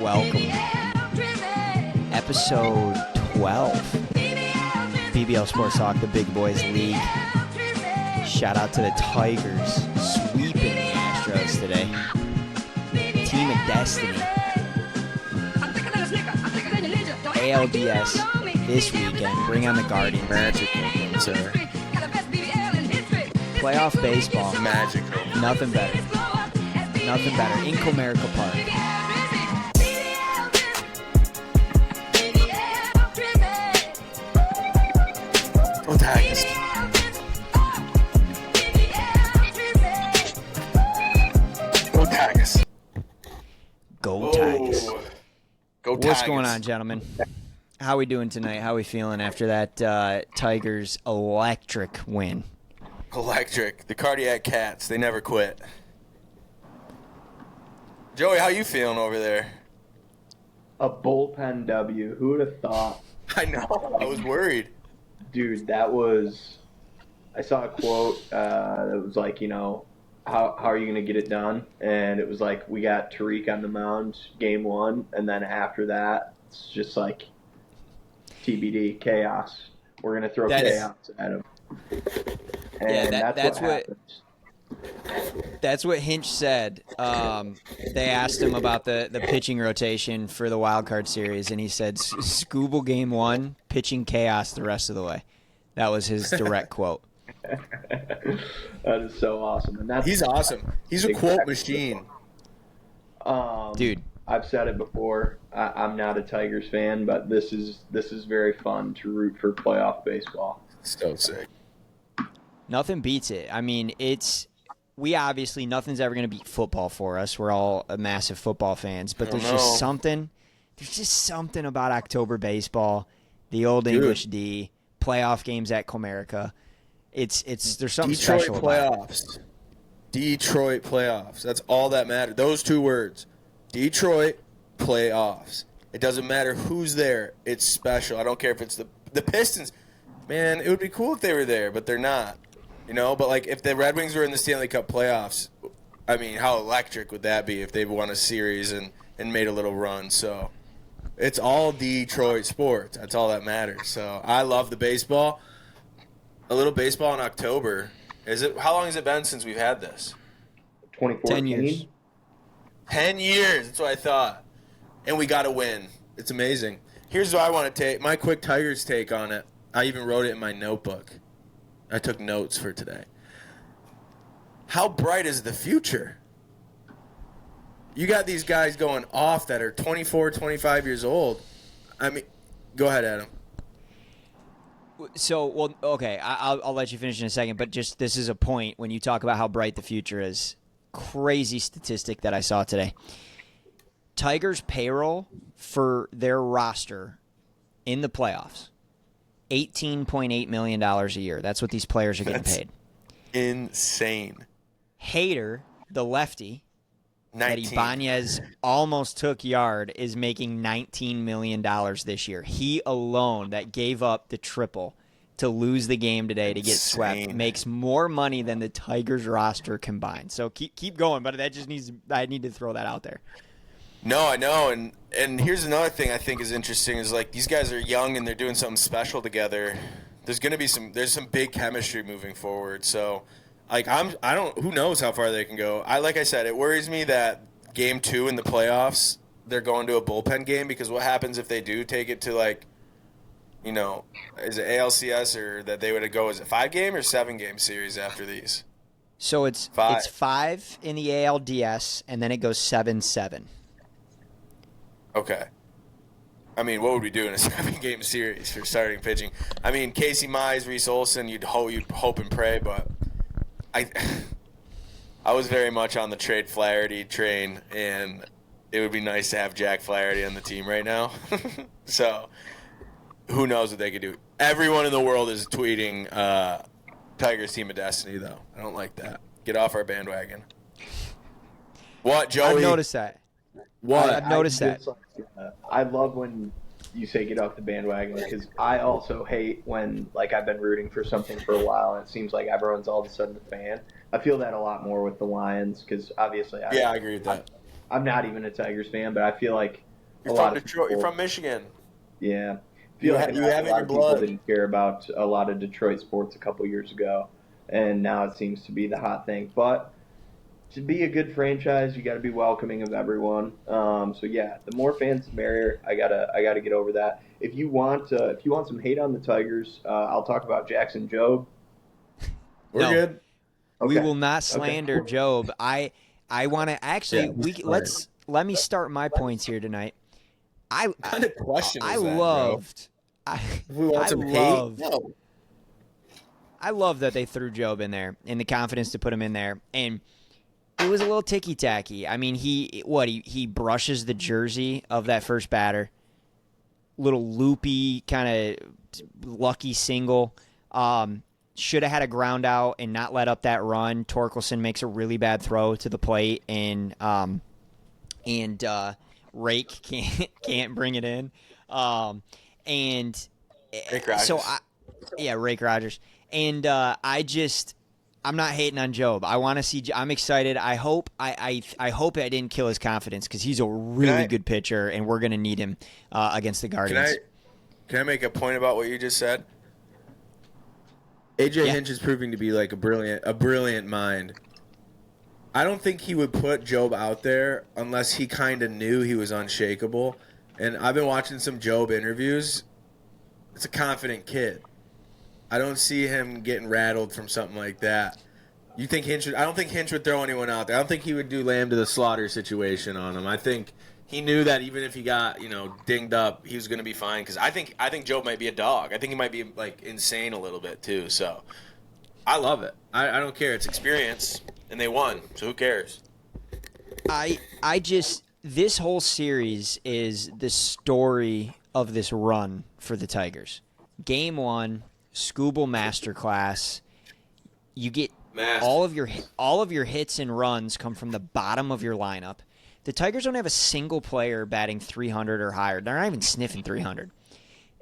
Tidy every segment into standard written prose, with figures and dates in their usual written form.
Welcome. Episode 12. BBL Sports Talk, the Big Boys League. Shout out to the Tigers sweeping the Astros today. Team of Destiny. ALDS this weekend. Bring on the Guardians. Magical, sir. Playoff baseball. Magical. Nothing better. Nothing better. In Comerica Park. Go Tigers. Go Tigers. Go Tigers. Go Tigers. What's going on, gentlemen? How we doing tonight? How we feeling after that Tigers electric win? Electric. The cardiac cats. They never quit. Joey, how you feeling over there? A bullpen W. Who would have thought? I know. I was worried. Dude, that was... I saw a quote that was like, how are you going to get it done? And it was like, we got Tariq on the mound game one, and then after that, it's just like TBD, chaos. We're going to throw chaos at him. And that's what happens. That's what Hinch said. They asked him about the pitching rotation for the wild card series, and he said, "Scooble game one, pitching chaos the rest of the way." That was his direct quote. That is so awesome, and he's awesome. He's a quote machine, dude. I've said it before. I'm not a Tigers fan, but this is very fun to root for playoff baseball. So sick. Nothing beats it. I mean, nothing's ever going to beat football for us. We're all massive football fans, but there's just something about October baseball, the old English D, playoff games at Comerica. There's something special about it. Detroit playoffs. That's all that matters. Those two words. Detroit playoffs. It doesn't matter who's there. It's special. I don't care if it's the Pistons. Man, it would be cool if they were there, but they're not. But like if the Red Wings were in the Stanley Cup playoffs, I mean, how electric would that be if they won a series and made a little run? So it's all Detroit sports. That's all that matters. So I love the baseball. A little baseball in October. How long has it been since we've had this? 2014. 10 years. 10 years. That's what I thought. And we got to win. It's amazing. Here's what I want to take. My quick Tigers take on it. I even wrote it in my notebook. I took notes for today. How bright is the future? You got these guys going off that are 24, 25 years old. I mean, go ahead, Adam. So, okay, I'll let you finish in a second, but just this is a point when you talk about how bright the future is. Crazy statistic that I saw today. Tigers' payroll for their roster in the playoffs, $18.8 million a year. That's what these players are getting paid. Insane. Hader, the lefty, 19. that Ibanez almost took yard, is making $19 million this year. He alone, that gave up the triple to lose the game today to get swept, makes more money than the Tigers roster combined. So keep going, but I need to throw that out there. No, I know, and here's another thing I think is interesting is like these guys are young and they're doing something special together. There's some big chemistry moving forward. So like who knows how far they can go. Like I said, it worries me that game 2 in the playoffs they're going to a bullpen game, because what happens if they do take it to like, is it ALCS or that they would go, is it 5-game or 7-game series after these? So it's 5. It's 5 in the ALDS and then it goes 7-7. Okay. I mean, what would we do in a 7-game series for starting pitching? I mean, Casey Mize, Reese Olson, you'd hope and pray, but I was very much on the trade Flaherty train, and it would be nice to have Jack Flaherty on the team right now. So, who knows what they could do? Everyone in the world is tweeting Tigers Team of Destiny, though. I don't like that. Get off our bandwagon. What, Joey? I've noticed that. What? I've noticed that. I love when you say get off the bandwagon, because I also hate when, like, I've been rooting for something for a while and it seems like everyone's all of a sudden a fan. I feel that a lot more with the Lions, because obviously I agree with that. I'm not even a Tigers fan, but I feel like You're from Detroit. You're from Michigan. Yeah. You A have it in lot your of people blood. didn't care about a lot of Detroit sports a couple years ago, and now it seems to be the hot thing. But to be a good franchise, you got to be welcoming of everyone. So yeah, the more fans, the merrier. I gotta get over that. If you want some hate on the Tigers, I'll talk about Jackson Jobe. We're No. good. We Okay. will not slander Job. I want to actually let me start my points here tonight. What kind of question I is that, loved If we want I some loved hate? No. I love that they threw Job in there and the confidence to put him in there. And it was a little ticky tacky. I mean, he brushes the jersey of that first batter. Little loopy kind of lucky single. Should have had a ground out and not let up that run. Torkelson makes a really bad throw to the plate, and Rake can't bring it in. And Rick Rogers. so Rake Rogers. And I'm not hating on Job. I want to see. I'm excited. I hope I hope I didn't kill his confidence because he's a really good pitcher, and we're gonna need him against the Guardians. Can I make a point about what you just said? AJ Hinch is proving to be like a brilliant mind. I don't think he would put Job out there unless he kind of knew he was unshakable. And I've been watching some Job interviews. It's a confident kid. I don't see him getting rattled from something like that. You think Hinch would? I don't think Hinch would throw anyone out there. I don't think he would do lamb to the slaughter situation on him. I think he knew that even if he got dinged up, he was going to be fine. Because I think Job might be a dog. I think he might be like insane a little bit too. So I love it. I don't care. It's experience, and they won. So who cares? This whole series is the story of this run for the Tigers. Game 1, Scooble masterclass. You get all of your hits and runs come from the bottom of your lineup. The Tigers don't have a single player batting 300 or higher. They're not even sniffing 300.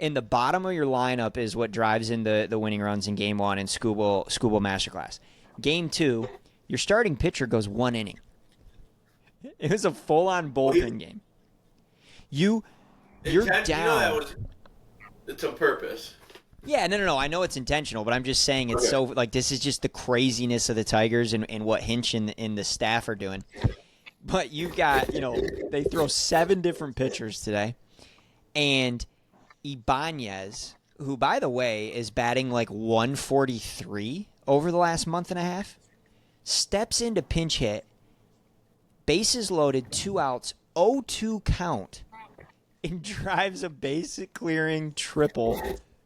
And the bottom of your lineup is what drives in the winning runs in Game 1 and Scooble masterclass. Game 2, your starting pitcher goes 1 inning. It was a full-on bullpen game. You're down. It's on purpose. Yeah, no. I know it's intentional, but I'm just saying it's so like this is just the craziness of the Tigers and what Hinch and the staff are doing. But you've got, they throw 7 different pitchers today, and Ibanez, who by the way is batting like 143 over the last month and a half, steps into pinch hit. Bases loaded, 2 outs, 0-2 count, and drives a base-clearing triple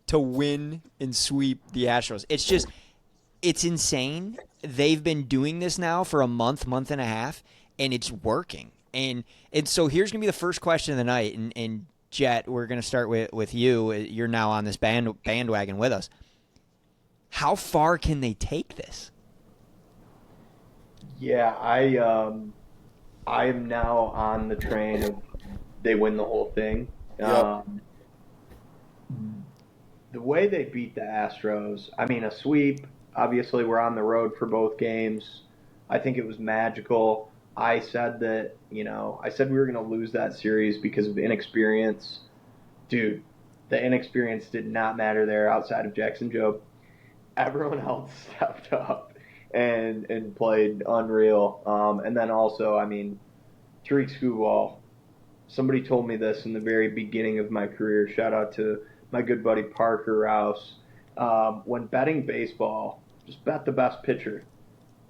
to win and sweep the Astros. It's insane. They've been doing this now for a month and a half, and it's working. And so here's going to be the first question of the night. And Jet, we're going to start with you. You're now on this bandwagon with us. How far can they take this? Yeah, I am now on the train of they win the whole thing. Yep. The way they beat the Astros, I mean, a sweep. Obviously, we're on the road for both games. I think it was magical. I said that, we were going to lose that series because of inexperience. Dude, the inexperience did not matter there outside of Jackson Jobe. Everyone else stepped up and played unreal. And then also, Tariq Skubal, somebody told me this in the very beginning of my career. Shout out to my good buddy Parker Rouse. When betting baseball, just bet the best pitcher.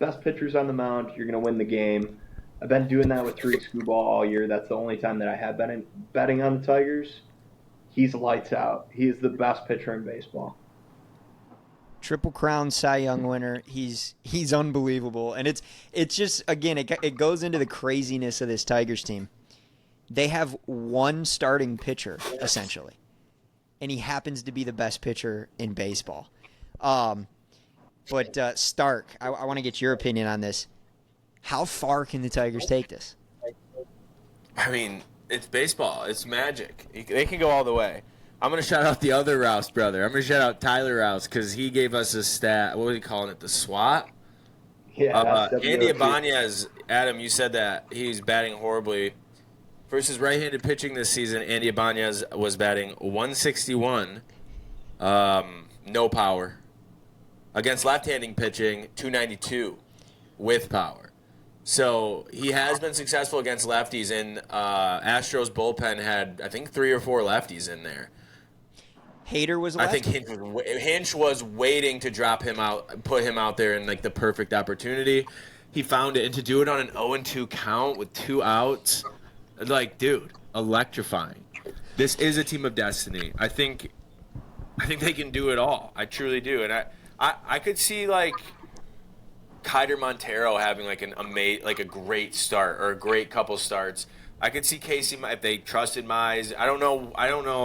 Best pitcher's on the mound, you're going to win the game. I've been doing that with Tariq Skubal all year. That's the only time that I have been betting on the Tigers. He's lights out. He is the best pitcher in baseball. Triple Crown Cy Young winner. He's unbelievable. And it's just, again, it goes into the craziness of this Tigers team. They have one starting pitcher, essentially. And he happens to be the best pitcher in baseball. But Stark, I want to get your opinion on this. How far can the Tigers take this? It's baseball. It's magic. They can go all the way. I'm going to shout out the other Rouse brother. I'm going to shout out Tyler Rouse because he gave us a stat. What were we calling it? The SWAT? Yeah. Andy Ibanez, Adam, you said that he's batting horribly Versus right-handed pitching this season, Andy Ibanez was batting 161, no power. Against left-handed pitching, 292 with power. So he has been successful against lefties, and Astros bullpen had, I think, 3 or 4 lefties in there. Hader was left? I think Hinch was waiting to drop him out, put him out there in like the perfect opportunity. He found it, and to do it on an 0-2 count with 2 outs, like, dude, electrifying. This is a team of destiny. I think they can do it all. I truly do, and I could see like Kaider Montero having like a great start or a great couple starts. I could see Casey if they trusted Mize. I don't know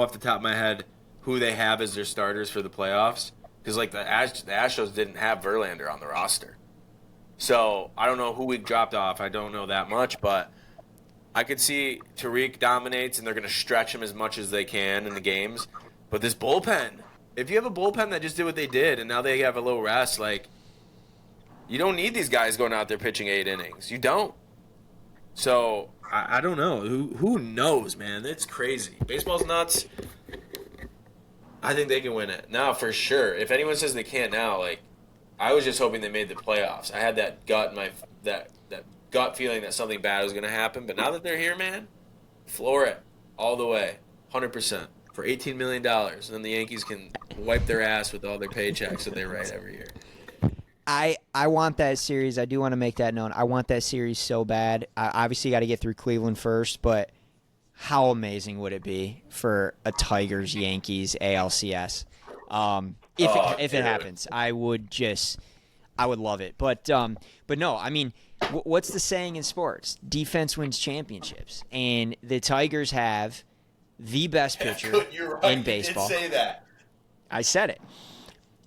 off the top of my head who they have as their starters for the playoffs, because like the Astros didn't have Verlander on the roster. So I don't know who we dropped off. I don't know that much, but I could see Tariq dominates, and they're going to stretch him as much as they can in the games. But this bullpen, if you have a bullpen that just did what they did, and now they have a little rest, like, you don't need these guys going out there pitching 8 innings. You don't. So I don't know. Who knows, man? It's crazy. Baseball's nuts. I think they can win it. Now, for sure. If anyone says they can't now, like, I was just hoping they made the playoffs. I had that gut that gut feeling that something bad was going to happen. But now that they're here, man, floor it all the way, 100% for $18 million. And then the Yankees can wipe their ass with all their paychecks that they write every year. I want that series. I do want to make that known. I want that series so bad. I obviously got to get through Cleveland first, but how amazing would it be for a Tigers-Yankees ALCS? If it happens, I would love it. But no, I mean, what's the saying in sports? Defense wins championships, and the Tigers have the best pitcher in baseball. You did say that. I said it.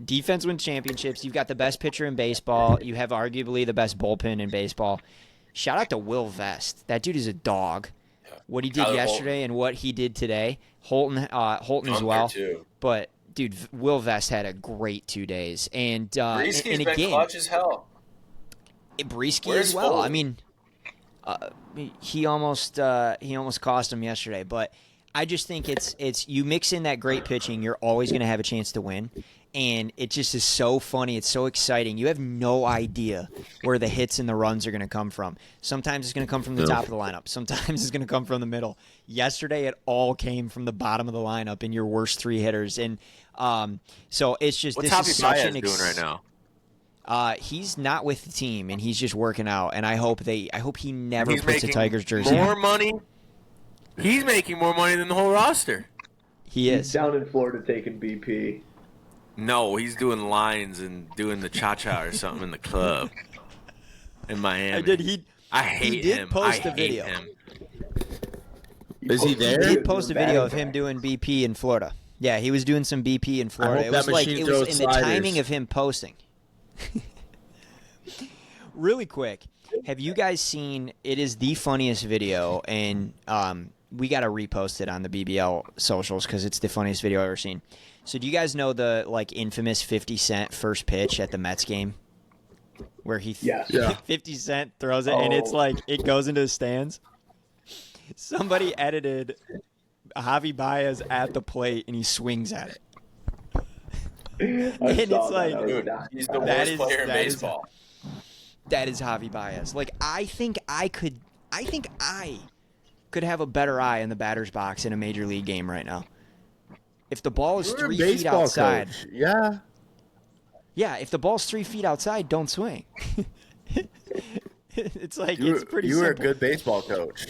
Defense wins championships. You've got the best pitcher in baseball. You have arguably the best bullpen in baseball. Shout out to Will Vest. That dude is a dog. What he did yesterday and what he did today. Holton as well. Too. But dude, Will Vest had a great 2 days, and Breesky's and been again, clutch as hell. Breesky as well. Foley? I mean, he almost cost him yesterday, but I just think it's you mix in that great pitching, you're always going to have a chance to win. And it just is so funny. It's so exciting. You have no idea where the hits and the runs are going to come from. Sometimes it's going to come from the top of the lineup. Sometimes it's going to come from the middle. Yesterday, it all came from the bottom of the lineup in your worst 3 hitters. And so it's just what's this is Javi such Baez doing right now? He's not with the team, and he's just working out. And I hope he never puts a Tigers jersey more on. money. He's making more money than the whole roster. He is He's down in Florida taking BP. No, he's doing lines and doing the cha-cha or something in the club in Miami. I hate him. Post I a video. hate him. Is he there? He did post a video of him doing BP in Florida. Yeah, he was doing some BP in Florida. It was in the timing of him posting. Really quick, have you guys seen? It is the funniest video, and we got to repost it on the BBL socials because it's the funniest video I've ever seen. So do you guys know the infamous 50 Cent first pitch at the Mets game? Where he 50 Cent throws it, and it's it goes into the stands. Somebody edited Javi Baez at the plate, and he swings at it. And it's like, dude, he's the worst player in baseball. That is Javi Baez. I think I could have a better eye in the batter's box in a major league game right now. If the ball is 3 feet outside, coach. yeah. If the ball's 3 feet outside, don't swing. It's it's pretty. You simple. were a good baseball coach.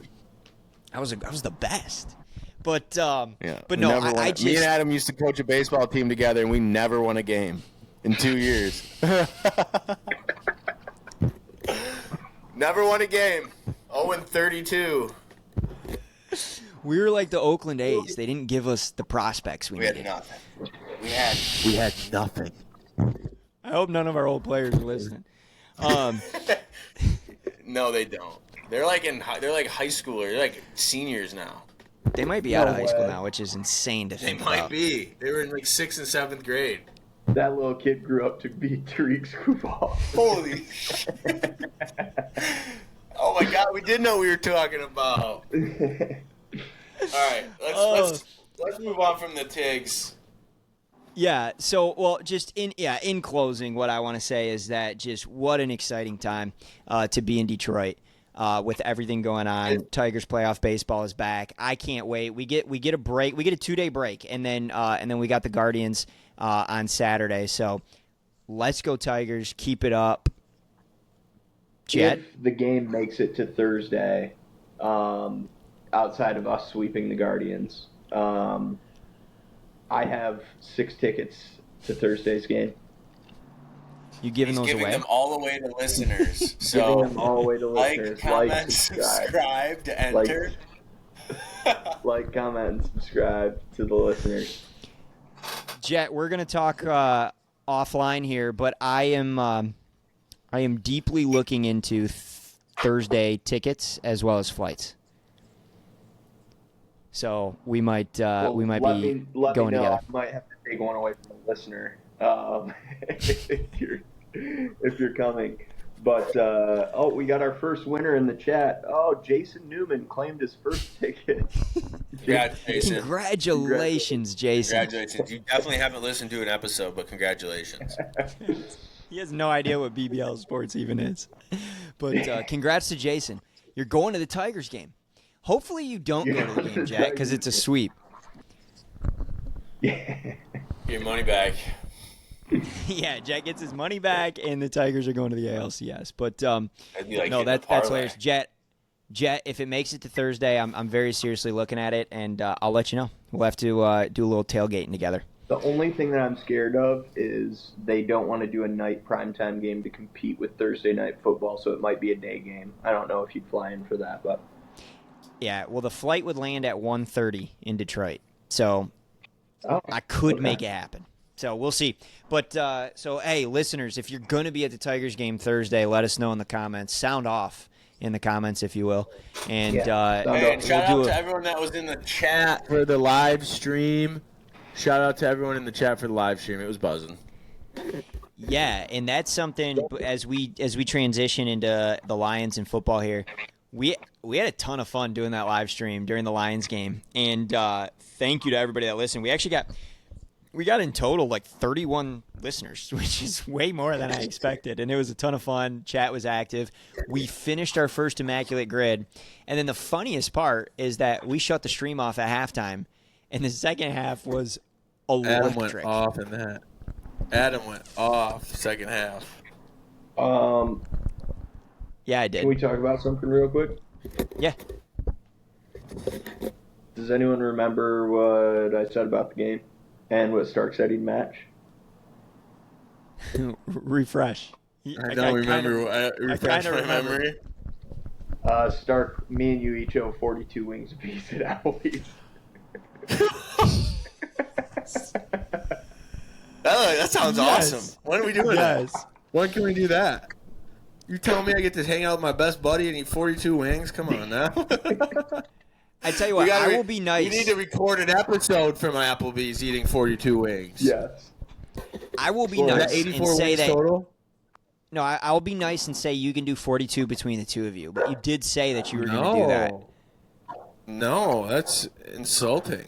I was the best. But no, I just me and Adam used to coach a baseball team together, and we never won a game in 2 years. Never won a game. 0-32. We were like the Oakland A's. They didn't give us the prospects we needed. Had nothing. We had nothing. I hope none of our old players are listening. No, they don't. They're like high schooler. They're like seniors now. They might be out of high school now, which is insane to They think might about. be. They were in 6th and 7th grade. That little kid grew up to be Tariq Screwball. Holy. Oh my God, we did know what we were talking about. All right, let's move on from the Tigs. Yeah. So, well, just in closing, what I want to say is that just what an exciting time to be in Detroit with everything going on. Tigers playoff baseball is back. I can't wait. We get a break. We get a 2-day break, and then we got the Guardians on Saturday. So let's go Tigers. Keep it up. Jet? If the game makes it to Thursday, outside of us sweeping the Guardians, I have 6 tickets to Thursday's game. You giving He's those giving away? them all away to listeners. Giving So them all the way to listeners. comment, subscribe to enter. Like, comment, and subscribe to the listeners. Jet, we're gonna talk offline here, but I am deeply looking into Thursday tickets as well as flights. So we might be going together. I might have to take one away from the listener if you're coming. But we got our first winner in the chat. Oh, Jason Newman claimed his first ticket. Congratulations, Jason. Congratulations. You definitely haven't listened to an episode, but congratulations. He has no idea what BBL Sports even is. But congrats to Jason. You're going to the Tigers game. Hopefully you don't go to the game, Jack, because it's a sweep. Your money back. Yeah, Jack gets his money back, and the Tigers are going to the ALCS. But Like no, that's hilarious. Jet, if it makes it to Thursday, I'm very seriously looking at it, and I'll let you know. We'll have to do a little tailgating together. The only thing that I'm scared of is they don't want to do a night primetime game to compete with Thursday night football, so it might be a day game. I don't know if you'd fly in for that, but yeah. Well, the flight would land at 1:30 in Detroit, so I could make it happen. So we'll see. But hey, listeners, if you're going to be at the Tigers game Thursday, let us know in the comments. Sound off in the comments, if you will. And, and shout out to everyone that was in the chat for the live stream. Shout out to everyone in the chat for the live stream. It was buzzing. Yeah, and that's something as we transition into the Lions and football here. We had a ton of fun doing that live stream during the Lions game, and thank you to everybody that listened. We got in total like 31 listeners, which is way more than I expected, and it was a ton of fun. Chat was active. We finished our first Immaculate Grid, and then the funniest part is that we shut the stream off at halftime, and the second half was electric. Adam went off in that. Adam went off second half. Yeah, I did. Can we talk about something real quick? Yeah. Does anyone remember what I said about the game and what Stark said he'd match? Refresh. I don't remember. Refresh my memory. Stark, me and you each owe 42 wings apiece at Applebee's. That sounds awesome. When are we doing that? Yes. When can we do that? You telling me I get to hang out with my best buddy and eat 42 wings? Come on now. I tell you what, I will be nice. You need to record an episode from Applebee's eating 42 wings. Yes. I will be nice and say that. Total? No, I'll be nice and say you can do 42 between the two of you. But you did say that you were going to do that. No, that's insulting.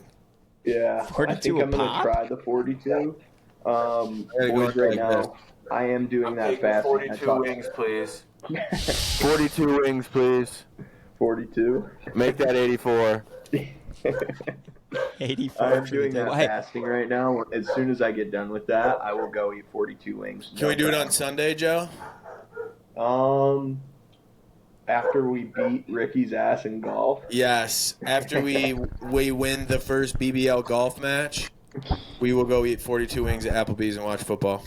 Yeah, 42 I think I'm going to try the 42. Boys, right now, I am doing that fast. 42 wings, please. 42 wings, please. 42. Make that 84. 84. I'm doing that fasting right now. As soon as I get done with that, I will go eat 42 wings. Can we do it on Sunday, Joe? After we beat Ricky's ass in golf. Yes. After we win the first BBL golf match, we will go eat 42 wings at Applebee's and watch football.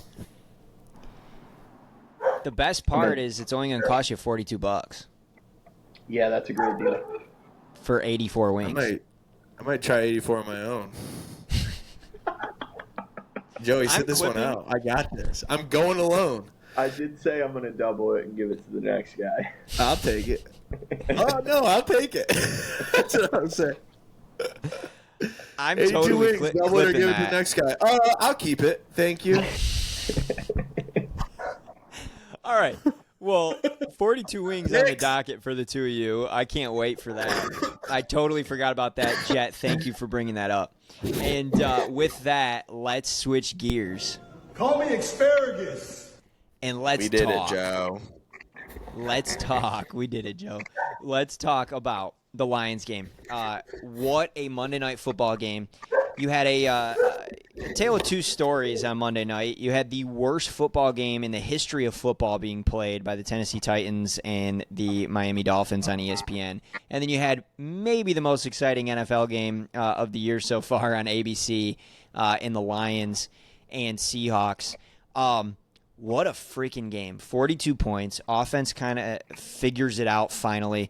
The best part is it's only going to cost you $42 Yeah, that's a great deal. for 84 wings. I might try 84 on my own. Joey, sit this one out. I got this. I'm going alone. I did say I'm going to double it and give it to the next guy. I'll take it. Oh, no, I'll take it. That's what I'm saying. I'm 82 totally wings, double it or give it to the next guy. I'll keep it. Thank you. All right. Well, 42 wings on the docket for the two of you. I can't wait for that. I totally forgot about that, Jet. Thank you for bringing that up. And with that, let's switch gears. Call me asparagus. And let's We did talk. it, Joe. Let's talk. We did it, Joe. Let's talk about the Lions game. What a Monday Night Football game. You had a tale of two stories on Monday night. You had the worst football game in the history of football being played by the Tennessee Titans and the Miami Dolphins on ESPN. And then you had maybe the most exciting NFL game of the year so far on ABC in the Lions and Seahawks. What a freaking game. 42 points. Offense kind of figures it out finally,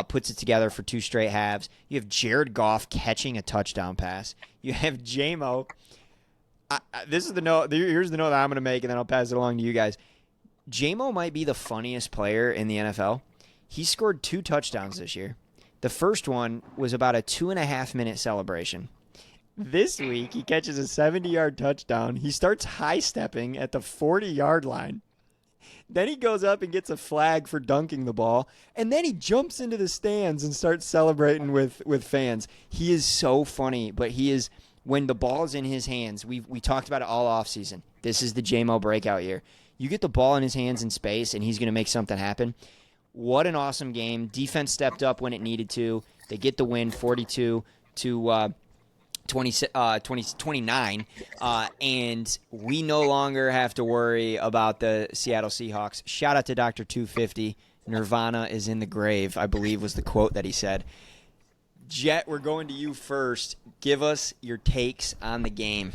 puts it together for two straight halves. You have Jared Goff catching a touchdown pass. You have J-Mo. This is the note. Here's the note that I'm going to make, and then I'll pass it along to you guys. J-Mo might be the funniest player in the NFL. He scored 2 touchdowns this year. The first one was about a 2.5-minute celebration. This week, he catches a 70-yard touchdown. He starts high-stepping at the 40-yard line. Then he goes up and gets a flag for dunking the ball. And then he jumps into the stands and starts celebrating with fans. He is so funny, but he is, when the ball is in his hands, we talked about it all offseason. This is the J-Mo breakout year. You get the ball in his hands in space, and he's going to make something happen. What an awesome game. Defense stepped up when it needed to. They get the win, 42 to 29, and we no longer have to worry about the Seattle Seahawks. Shout out to Dr. 250. Nirvana is in the grave, I believe was the quote that he said. Jet, we're going to you first. Give us your takes on the game.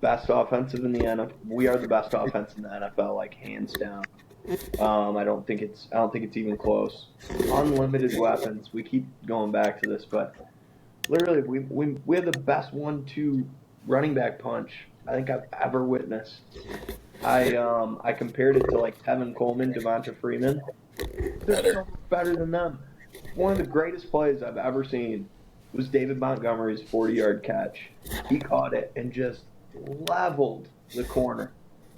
Best offensive in the NFL. We are the best offense in the NFL, like hands down. I don't think it's even close. Unlimited weapons. We keep going back to this, but literally, we have the best 1-2 running back punch I think I've ever witnessed. I compared it to like Tevin Coleman, Devonta Freeman. They're so better than them. One of the greatest plays I've ever seen was David Montgomery's 40-yard catch. He caught it and just leveled the corner.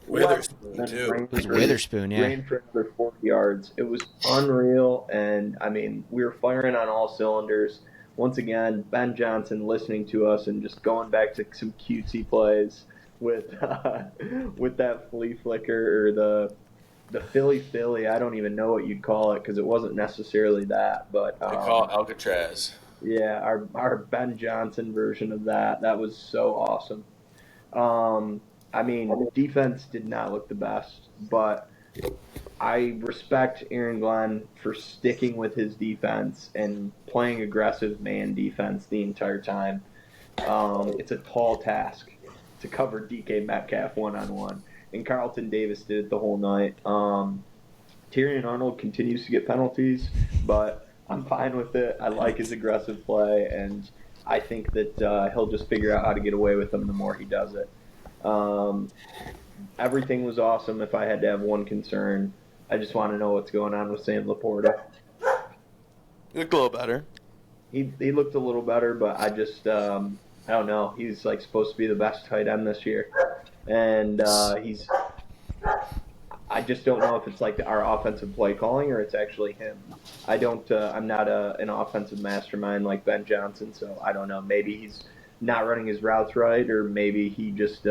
Witherspoon, too. It was Witherspoon, yeah. Ran for another 40 yards. It was unreal, and, I mean, we were firing on all cylinders. Once again, Ben Johnson listening to us and just going back to some cutesy plays with that flea flicker or the Philly. I don't even know what you'd call it because it wasn't necessarily that. But They call it Alcatraz. Yeah, our Ben Johnson version of that. That was so awesome. I mean, the defense did not look the best, but I respect Aaron Glenn for sticking with his defense and playing aggressive man defense the entire time. It's a tall task to cover DK Metcalf one-on-one, and Carlton Davis did it the whole night. Tyrion Arnold continues to get penalties, but I'm fine with it. I like his aggressive play, and I think that he'll just figure out how to get away with them the more he does it. Everything was awesome. If I had to have one concern, I just want to know what's going on with Sam Laporta. He looked a little better. He looked a little better, but I just I don't know. He's like supposed to be the best tight end this year, and I just don't know if it's like our offensive play calling or it's actually him. I'm not an offensive mastermind like Ben Johnson, so I don't know. Maybe he's not running his routes right, or maybe he just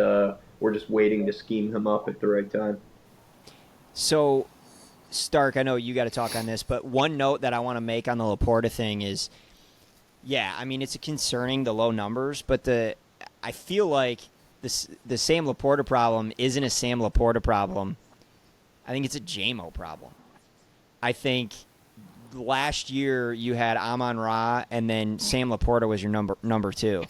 we're just waiting to scheme him up at the right time. So, Stark, I know you got to talk on this, but one note that I want to make on the Laporta thing is, yeah, I mean, it's concerning, the low numbers, but I feel like the Sam Laporta problem isn't a Sam Laporta problem. I think it's a J-Mo problem. I think last year you had Amon-Ra, and then Sam Laporta was your number 2.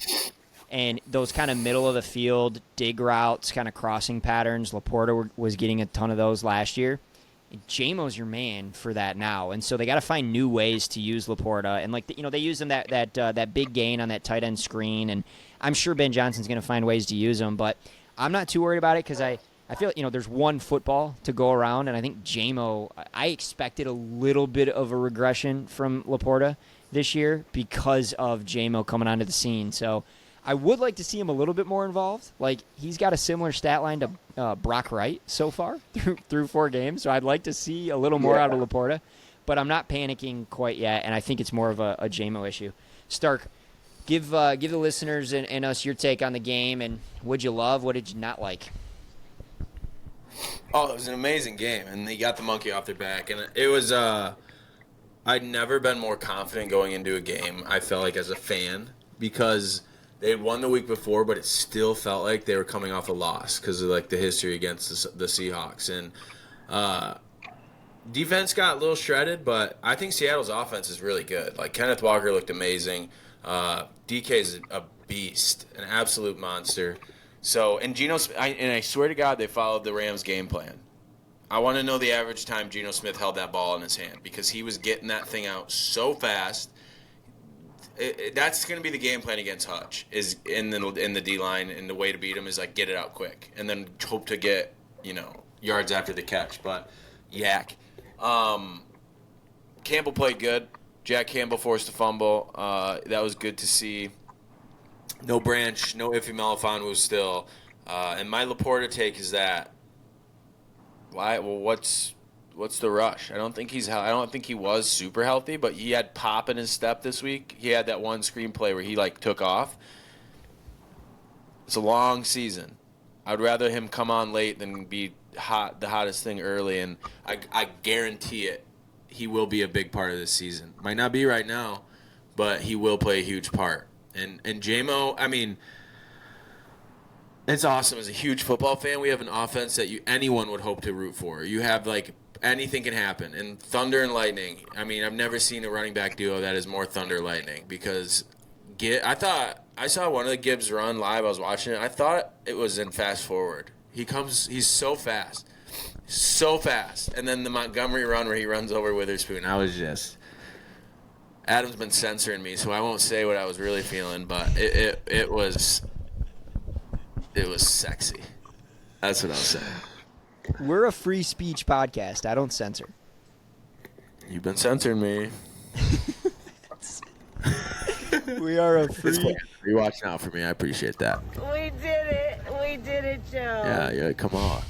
And those kind of middle of the field dig routes, kind of crossing patterns, Laporta was getting a ton of those last year. And J-Mo's your man for that now, and so they got to find new ways to use Laporta. And they use him that big gain on that tight end screen, and I'm sure Ben Johnson's going to find ways to use him. But I'm not too worried about it because I feel there's one football to go around, and I think J-Mo, I expected a little bit of a regression from Laporta this year because of J-Mo coming onto the scene. So I would like to see him a little bit more involved. Like, he's got a similar stat line to Brock Wright so far through 4 games, so I'd like to see a little more out of Laporta. But I'm not panicking quite yet, and I think it's more of a JMO issue. Stark, give the listeners and us your take on the game, and what'd you love, what did you not like? Oh, it was an amazing game, and they got the monkey off their back. And it was I'd never been more confident going into a game, I felt like, as a fan, because they had won the week before, but it still felt like they were coming off a loss because of, like, the history against the Seahawks. And defense got a little shredded, but I think Seattle's offense is really good. Like, Kenneth Walker looked amazing. DK's a beast, an absolute monster. So, and I swear to God, they followed the Rams' game plan. I want to know the average time Geno Smith held that ball in his hand, because he was getting that thing out so fast. That's going to be the game plan against Hutch, is in the D-line, and the way to beat him is, like, get it out quick and then hope to get, yards after the catch. But yak. Campbell played good. Jack Campbell forced a fumble. That was good to see. No Branch, no Iffy Malafon was still. And my Laporta take is that, why? Well, what's the rush? I don't think he was super healthy, but he had pop in his step this week. He had that one screenplay where he, like, took off. It's a long season. I'd rather him come on late than be the hottest thing early, and I guarantee it, he will be a big part of this season. Might not be right now, but he will play a huge part. And JMO, I mean, it's awesome. As a huge football fan, we have an offense that anyone would hope to root for. You have, like, anything can happen. And thunder and lightning. I mean, I've never seen a running back duo that is more thunder lightning, because I saw one of the Gibbs run live. I was watching it. I thought it was in fast forward. He's so fast. So fast. And then the Montgomery run where he runs over Witherspoon. Adam's been censoring me, so I won't say what I was really feeling, but it was sexy. That's what I was saying. We're a free speech podcast. I don't censor. You've been censoring me. We are a free. You watch now for me. I appreciate that. We did it, Joe. Yeah, come on.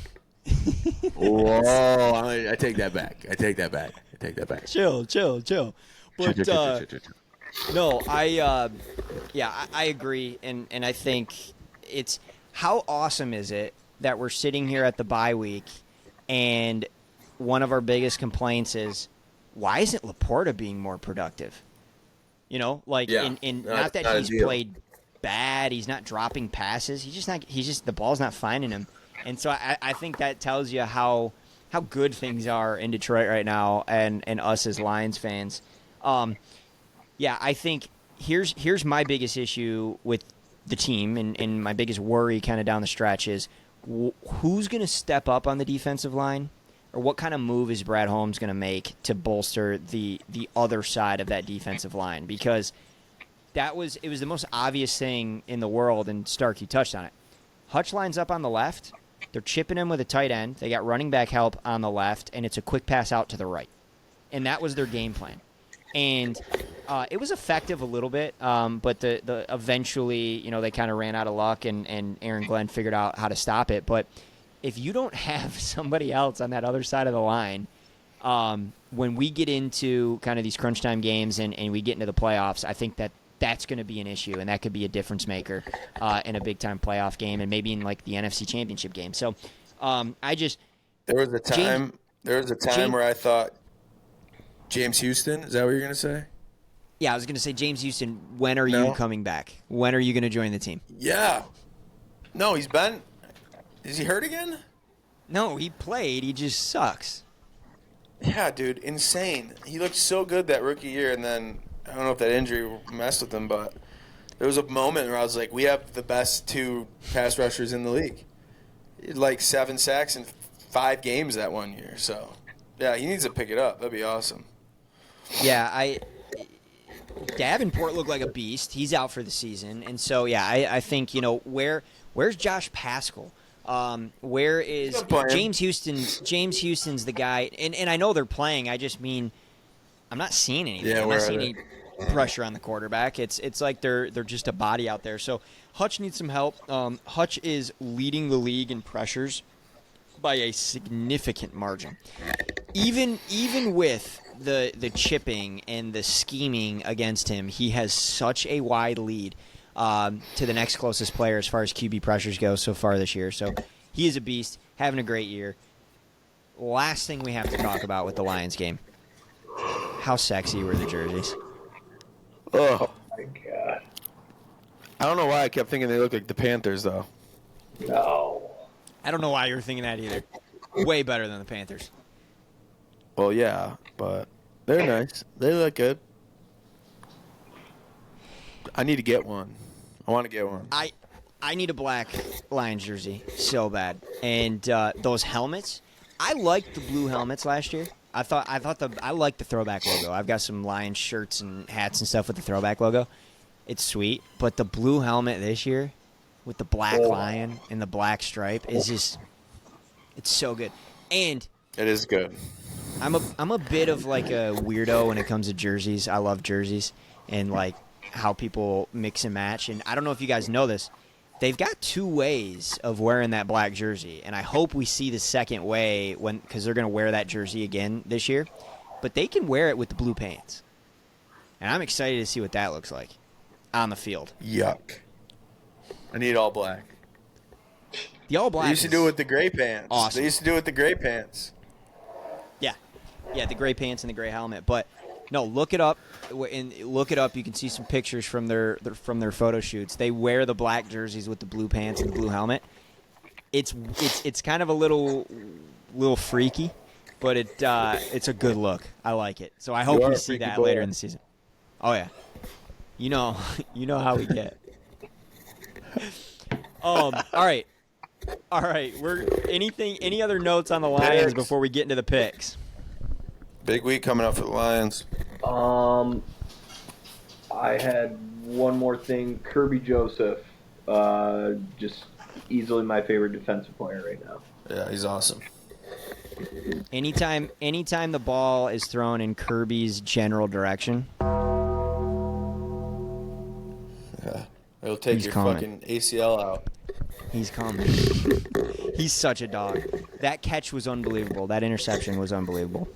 Whoa, I take that back. Chill. But no, I agree, and I think it's how awesome is it that we're sitting here at the bye week, and one of our biggest complaints is, why isn't Laporta being more productive? Not that he's played bad, he's not dropping passes, the ball's not finding him. And so I think that tells you how good things are in Detroit right now, and us as Lions fans. I think here's my biggest issue with the team, and my biggest worry kind of down the stretch is who's going to step up on the defensive line, or what kind of move is Brad Holmes going to make to bolster the other side of that defensive line? Because it was the most obvious thing in the world, and Stark, you touched on it. Hutch lines up on the left. They're chipping him with a tight end. They got running back help on the left, and it's a quick pass out to the right. And that was their game plan. And it was effective a little bit, but the eventually, they kind of ran out of luck, and Aaron Glenn figured out how to stop it. But if you don't have somebody else on that other side of the line, when we get into kind of these crunch time games and we get into the playoffs, I think that's going to be an issue, and that could be a difference maker in a big-time playoff game, and maybe in, like, the NFC Championship game. So There was a time where I thought James Houston, is that what you're going to say? Yeah, I was going to say James Houston, when are you coming back? When are you going to join the team? Yeah. No, is he hurt again? No, he played. He just sucks. Yeah, dude, insane. He looked so good that rookie year, and then I don't know if that injury messed with him, but there was a moment where I was like, we have the best 2 pass rushers in the league. He had like 7 sacks in 5 games that one year. So, yeah, he needs to pick it up. That'd be awesome. Yeah, Davenport looked like a beast. He's out for the season. And so, yeah, I think, where's Josh Paschal? Where is James Houston's the guy, and I know they're playing. I just mean, I'm not seeing anything. Yeah, I'm not seeing pressure on the quarterback. It's like they're just a body out there. So Hutch needs some help. Hutch is leading the league in pressures by a significant margin. Even with the chipping and the scheming against him, he has such a wide lead to the next closest player as far as QB pressures go so far this year. So he is a beast, having a great year. Last thing we have to talk about with the Lions game. How sexy were the jerseys? Oh, My God. I don't know why I kept thinking they looked like the Panthers, though. No. I don't know why you were thinking that either. Way better than the Panthers. Well, yeah, but they're nice. They look good. I need to get one. I want to get one. I need a black Lions jersey so bad. And those helmets, I liked the blue helmets last year. I liked the throwback logo. I've got some Lions shirts and hats and stuff with the throwback logo. It's sweet, but the blue helmet this year with the black lion and the black stripe is just, it's so good. And It is good. I'm a bit of like a weirdo when it comes to jerseys. I love jerseys and like how people mix and match. And I don't know if you guys know this. They've got two ways of wearing that black jersey, and I hope we see the second way because they're going to wear that jersey again this year. But they can wear it with the blue pants, and I'm excited to see what that looks like on the field. Yuck. I need all black. The all black. They used to do it with the gray pants. Awesome. They used to do it with the gray pants. Yeah, the gray pants and the gray helmet. But no, look it up. And look it up. You can see some pictures from their photo shoots. They wear the black jerseys with the blue pants and the blue helmet. It's kind of a little freaky, but it's a good look. I like it. So I hope we see that later in the season. Oh yeah, you know how we get. All right. Any other notes on the Lions before we get into the picks? Big week coming up for the Lions. I had one more thing. Kirby Joseph, just easily my favorite defensive player right now. Yeah, he's awesome. Anytime the ball is thrown in Kirby's general direction, Yeah, it'll take He's your coming. fucking ACL out. he's coming. He's such a dog. That catch was unbelievable. That interception was unbelievable.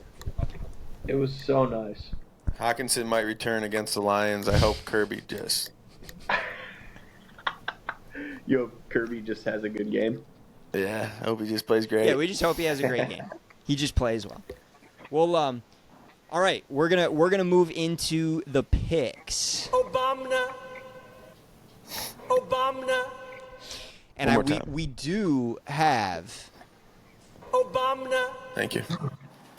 It was so nice. Hawkinson might return against the Lions. I hope Kirby just. Kirby just has a good game. Yeah, I hope he just plays great. Yeah, we just hope he has a great game. He just plays well. Well, all right, we're gonna move into the picks. Obama. And we do have Obama. Thank you.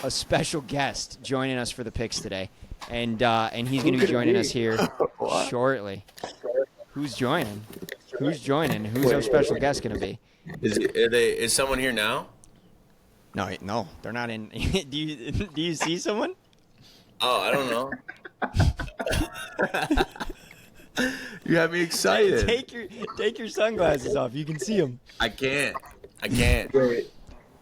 a special guest joining us for the picks today, and he's going to be joining us here shortly. Who's joining? Who's our special guest going to be? Is someone here now? No, they're not in. Do you see someone? Oh, I don't know. You have me excited. Take your sunglasses off. You can see them. I can't. Great.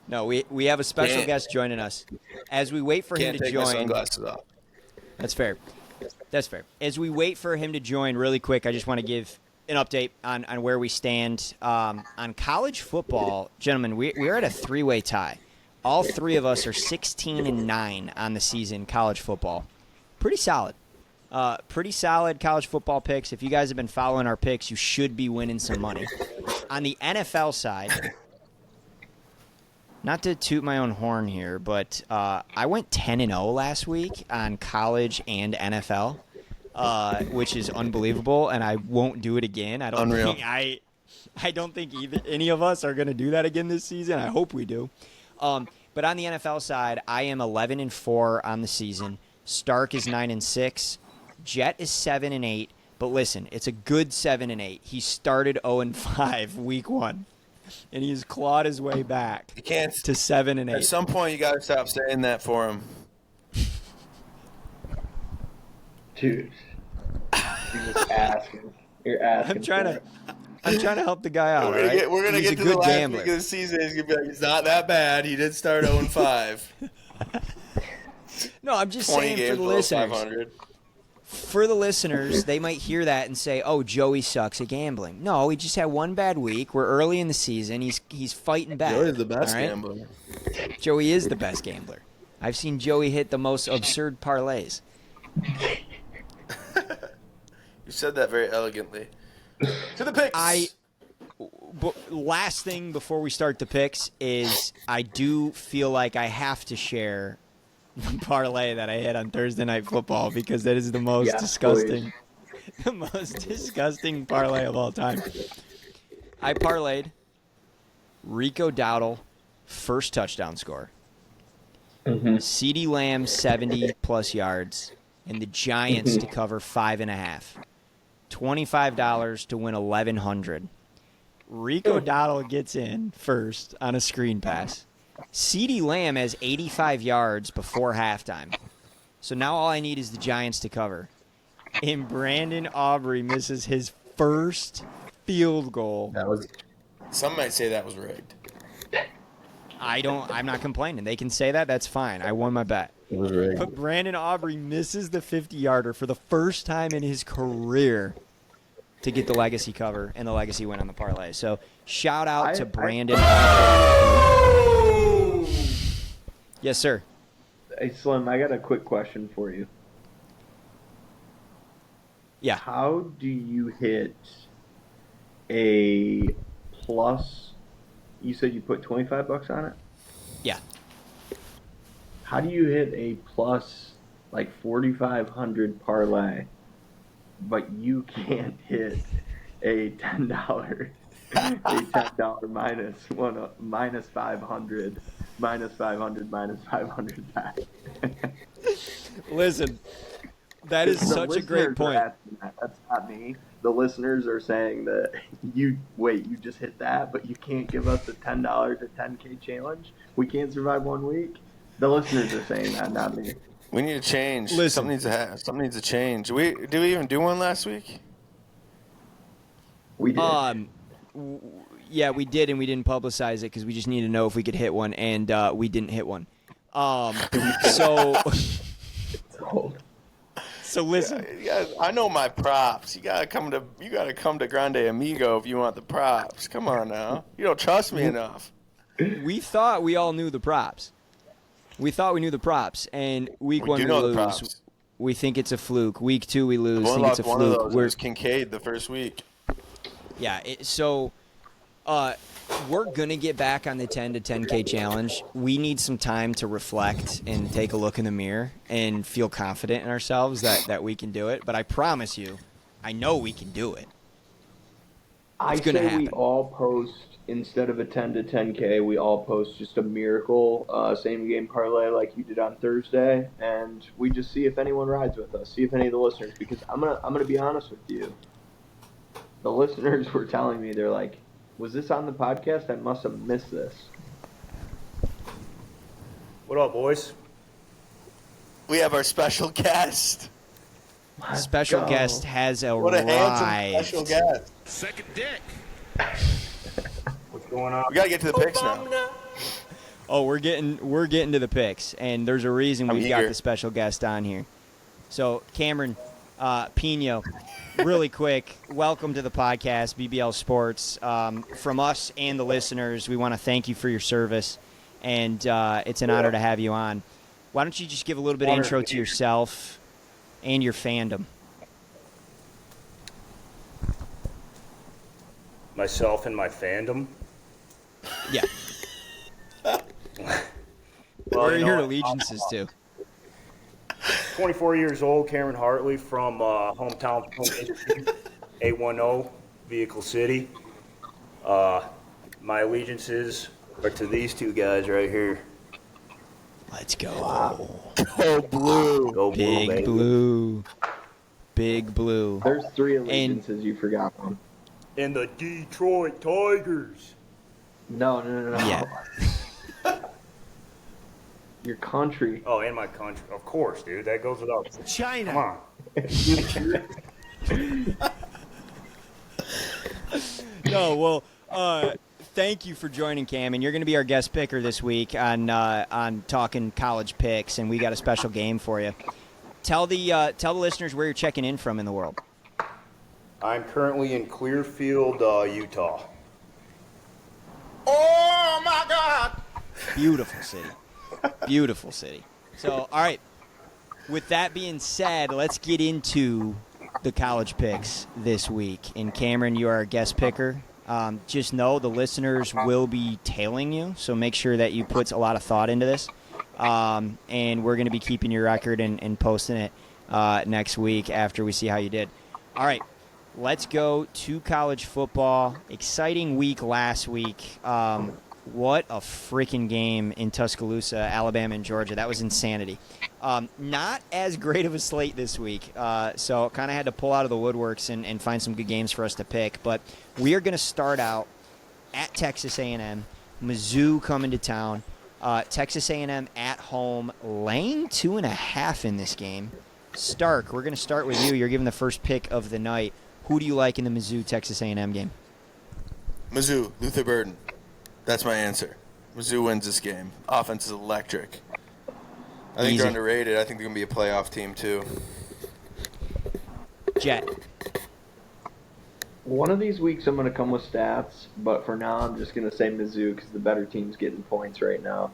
No, we have a special guest joining us. As we wait for him Can't to take my join. sunglasses off. That's fair. As we wait for him to join, really quick, I just want to give an update on where we stand on college football. Gentlemen, we are at a three-way tie. All three of us are 16-9 on the season college football. Pretty solid. Pretty solid college football picks. If you guys have been following our picks, you should be winning some money. On the NFL side, not to toot my own horn here, but I went 10-0 last week on college and NFL, which is unbelievable, and I won't do it again. I don't think any of us are going to do that again this season. I hope we do. But on the NFL side, I am 11-4 on the season. Stark is 9-6. Jet is 7-8. But listen, it's a good 7-8. He started 0-5 week 1. And he's clawed his way back You can't. to 7-8. At some point, you got to stop saying that for him. Dude. You're just asking. You're asking. I'm trying to help the guy out. We're gonna He's get a to the good last gambler. week of the season. He's gonna be like, it's not that bad. He did start 0-5. No, I'm just 20 saying games for the below listeners. 500. for the listeners, they might hear that and say, "Oh, Joey sucks at gambling." No, he just had one bad week. We're early in the season. He's fighting back. Joey's the best all right? gambler. Joey is the best gambler. I've seen Joey hit the most absurd parlays. You said that very elegantly. To the picks. Last thing before we start the picks is I do feel like I have to share the parlay that I hit on Thursday Night Football because that is the most disgusting, the most disgusting parlay of all time. I parlayed Rico Dowdle first touchdown score, CeeDee Lamb 70+ yards, and the Giants to cover 5.5. $25 to win $1,100. Rico Dowdle gets in first on a screen pass. CeeDee Lamb has 85 yards before halftime. So now all I need is the Giants to cover. And Brandon Aubrey misses his first field goal. Some might say that was rigged. I'm not complaining. They can say that. That's fine. I won my bet. It was rigged. But Brandon Aubrey misses the 50-yarder for the first time in his career to get the legacy cover and the legacy win on the parlay. So shout out to Brandon Aubrey. Yes, sir. Hey, Slim, I got a quick question for you. Yeah. How do you hit a plus? You said you put $25 on it? Yeah. How do you hit a plus like 4,500 parlay, but you can't hit a $10 minus 500 back? Listen, that is such a great point. That's not me. The listeners are saying that you just hit that, but you can't give us a $10 to 10K challenge. We can't survive 1 week. The listeners are saying that, not me. We need to change. Listen. Something needs to change. Did we even do one last week? We did. Yeah, we did, and we didn't publicize it because we just needed to know if we could hit one, and we didn't hit one. So listen. Yeah, I know my props. You gotta come to Grande Amigo if you want the props. Come on now. You don't trust me enough. We thought we all knew the props. We thought we knew the props, and week one we lose. Props. We think it's a fluke. Week two we lose. One Think it's a one of fluke. those was Kincaid the first week. Yeah. We're gonna get back on the 10 to 10K challenge. We need some time to reflect and take a look in the mirror and feel confident in ourselves that we can do it. But I promise you, I know we can do it. I gonna say happen. we all post, instead of a 10 to 10K, we all post just a miracle same game parlay like you did on Thursday, and we just see if anyone rides with us, see if any of the listeners, because I'm gonna be honest with you. The listeners were telling me, they're like, was this on the podcast? I must have missed this. What up, boys? We have our special guest. Special guest has What a handsome arrived. special guest. Second dick. What's going on? We gotta get to the picks now. Oh, we're getting to the picks, and there's a reason I'm we've got eager. the special guest on here. So, Cameron Peno, really quick, welcome to the podcast, BBL Sports. From us and the listeners, we want to thank you for your service, and it's an honor to have you on. Why don't you just give a little bit of intro to yourself and your fandom? Myself and my fandom. Yeah. Well, Where are you know your what? allegiances to? 24 years old, Cameron Hartley from hometown 810 Vehicle City. My allegiances are to these two guys right here. Let's go. Go blue. Go blue, Big baby. blue. Big blue. There's 3 allegiances you forgot one. And the Detroit Tigers. No. Yeah. Your country. Oh, and my country. Of course, dude. That goes without. China. Come on. No, well, thank you for joining, Cam, and you're going to be our guest picker this week on talking college picks, and we got a special game for you. Tell the listeners where you're checking in from in the world. I'm currently in Clearfield, Utah. Oh my God! Beautiful city. Beautiful city. So, all right. With that being said, let's get into the college picks this week. And Cameron, you are our guest picker. Just know the listeners will be tailing you, so make sure that you put a lot of thought into this. And we're going to be keeping your record and posting it next week after we see how you did. All right. Let's go to college football. Exciting week last week. What a freaking game in Tuscaloosa, Alabama and Georgia. That was insanity. Not as great of a slate this week, so kind of had to pull out of the woodworks and find some good games for us to pick. But we are going to start out at Texas A&M. Mizzou coming to town. Texas A&M at home, laying 2.5 in this game. Stark, we're going to start with you. You're giving the first pick of the night. Who do you like in the Mizzou-Texas A&M game? Mizzou, Luther Burden. That's my answer. Mizzou wins this game. Offense is electric. I think Easy. they're underrated. I think they're going to be a playoff team, too. Jet. One of these weeks I'm going to come with stats, but for now I'm just going to say Mizzou because the better team's getting points right now.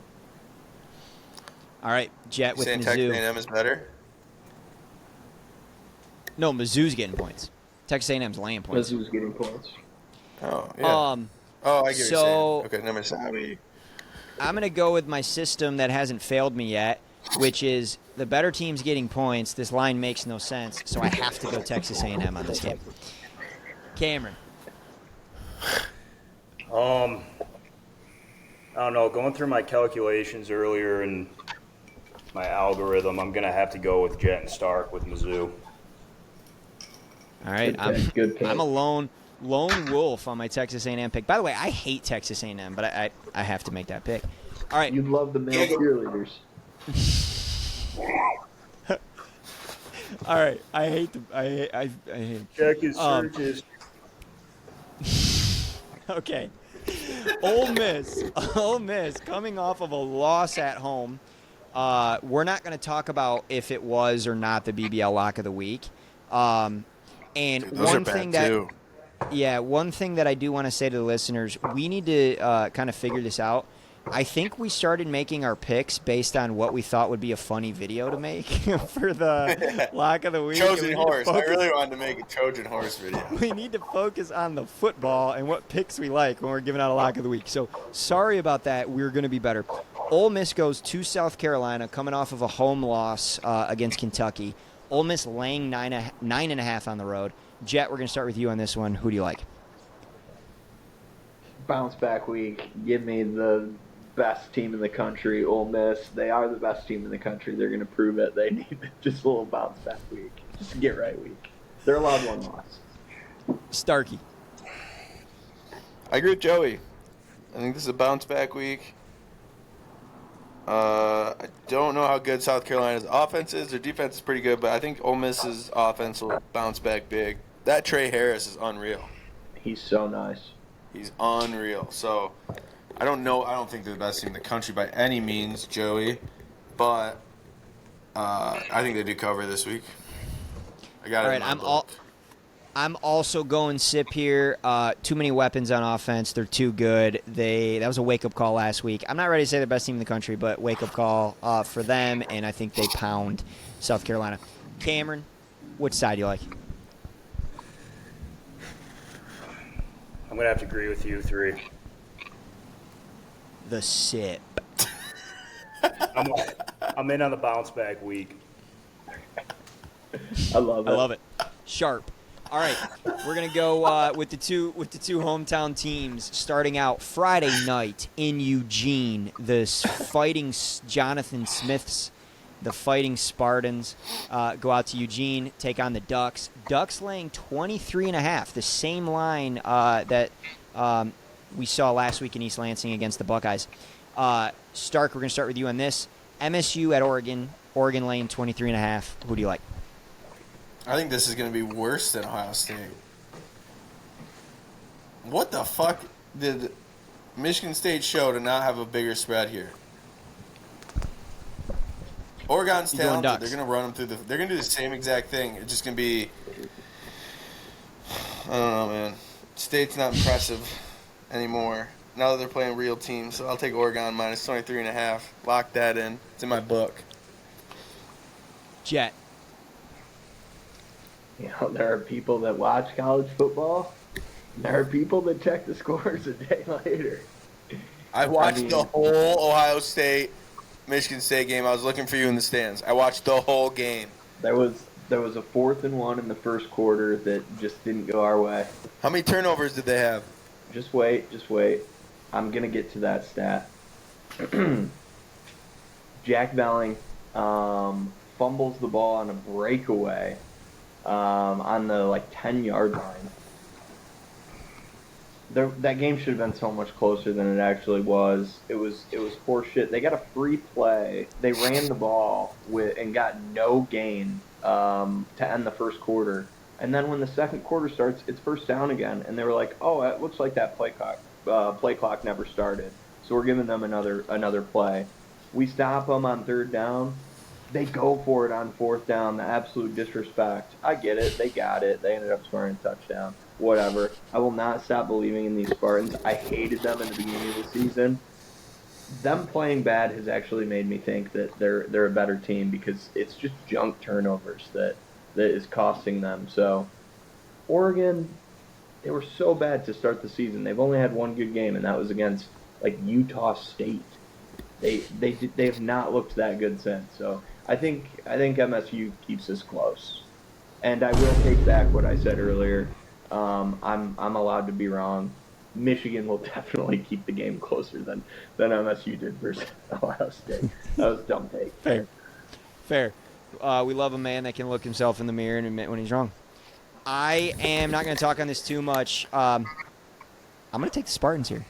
All right, Jet with Saying Texas Mizzou. A&M is better? No, Mizzou's getting points. Texas A&M's laying points. Mizzou's getting points. Oh, yeah. I get what you're so- saying. Okay, never mind. I'm going to go with my system that hasn't failed me yet, which is the better team's getting points. This line makes no sense, so I have to go Texas A&M on this game. Cameron. I don't know. Going through my calculations earlier and my algorithm, I'm going to have to go with Jet and Stark with Mizzou. All right, Good pick. I'm a lone wolf on my Texas A&M pick. By the way, I hate Texas A&M, but I have to make that pick. All right, You love the male cheerleaders. all right. I hate. Check his searches. Okay. Ole Miss coming off of a loss at home. We're not going to talk about if it was or not the BBL lock of the week. And Dude, those one are bad thing that too. one thing that I do want to say to the listeners, we need to kind of figure this out. I think we started making our picks based on what we thought would be a funny video to make for the lock of the week. And we Trojan need to horse. I focus- really wanted to make a Trojan horse video. we need to focus on the football and what picks we like when we're giving out a lock of the week. So sorry about that. We're going to be better. Ole Miss goes to South Carolina, coming off of a home loss against Kentucky. Ole Miss laying 9.5 on the road. Jet, we're going to start with you on this one. Who do you like? Bounce back week. Give me the best team in the country, Ole Miss. They are the best team in the country. They're going to prove it. They need just a little bounce back week. Just a get right week. They're allowed one loss. Starkey. I agree with Joey. I think this is a bounce back week. I don't know how good South Carolina's offense is. Their defense is pretty good, but I think Ole Miss's offense will bounce back big. That Trey Harris is unreal. He's so nice. He's unreal. So I don't know. I don't think they're the best team in the country by any means, Joey. But I think they do cover this week. I got All it. right, in my I'm book. I'm also going Sip here. Too many weapons on offense. They're too good. That was a wake-up call last week. I'm not ready to say the best team in the country, but wake-up call for them, and I think they pound South Carolina. Cameron, which side do you like? I'm going to have to agree with you, 3. The Sip. I'm in on the bounce back week. I love it. I love it. Sharp. All right, we're gonna go with the two hometown teams. Starting out Friday night in Eugene, the Fighting Jonathan Smiths, the Fighting Spartans, go out to Eugene, take on the Ducks. Ducks laying 23.5, the same line that we saw last week in East Lansing against the Buckeyes. Stark, we're gonna start with you on this. MSU at Oregon. Oregon laying 23.5. Who do you like? I think this is going to be worse than Ohio State. What the fuck did Michigan State show to not have a bigger spread here? Oregon's You going talented. Ducks? They're gonna run them through the. They're gonna do the same exact thing. It's just gonna be. I don't know, man. State's not impressive anymore. Now that they're playing real teams, so I'll take Oregon minus 23.5. Lock that in. It's in my book. Jet. You know, there are people that watch college football. There are people that check the scores a day later. I watched the whole Ohio State, Michigan State game. I was looking for you in the stands. I watched the whole game. There was a 4th and 1 in the first quarter that just didn't go our way. How many turnovers did they have? Just wait. I'm going to get to that stat. Jack Belling fumbles the ball on a breakaway on the 10-yard line. That game should have been so much closer than it actually was. It was horseshit. They got a free play. They ran the ball and got no gain to end the first quarter. And then when the second quarter starts, it's first down again. And they were like, "Oh, it looks like that play clock never started. So we're giving them another play." We stop them on 3rd down. They go for it on 4th down. The absolute disrespect. I get it. They got it. They ended up scoring a touchdown. Whatever. I will not stop believing in these Spartans. I hated them in the beginning of the season. Them playing bad has actually made me think that they're a better team because it's just junk turnovers that is costing them. So, Oregon, they were so bad to start the season. They've only had one good game, and that was against Utah State. They have not looked that good since. So I think MSU keeps this close, and I will take back what I said earlier. I'm allowed to be wrong. Michigan will definitely keep the game closer than MSU did versus Ohio State. That was a dumb take. Fair. We love a man that can look himself in the mirror and admit when he's wrong. I am not going to talk on this too much. I'm going to take the Spartans here.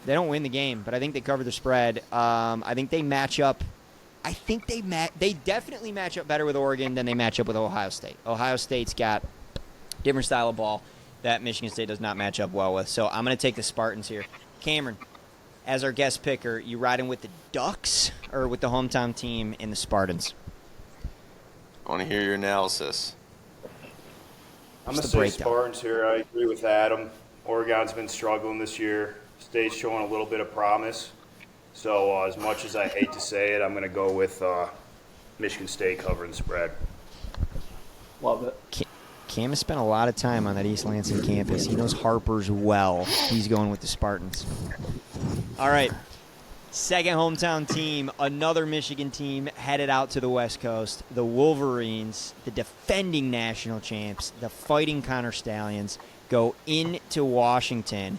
They don't win the game, but I think they cover the spread. I think they match up. I think they definitely match up better with Oregon than they match up with Ohio State. Ohio State's got different style of ball that Michigan State does not match up well with. So I'm going to take the Spartans here. Cameron, as our guest picker, you riding with the Ducks or with the hometown team in the Spartans? I want to hear your analysis. I'm going to say Spartans here. I agree with Adam. Oregon's been struggling this year. State's showing a little bit of promise. So as much as I hate to say it, I'm going to go with Michigan State covering the spread. Love it. Cam has spent a lot of time on that East Lansing campus. He knows Harper's well. He's going with the Spartans. All right. Second hometown team, another Michigan team headed out to the West Coast. The Wolverines, the defending national champs, the Fighting Connor Stallions, go into Washington.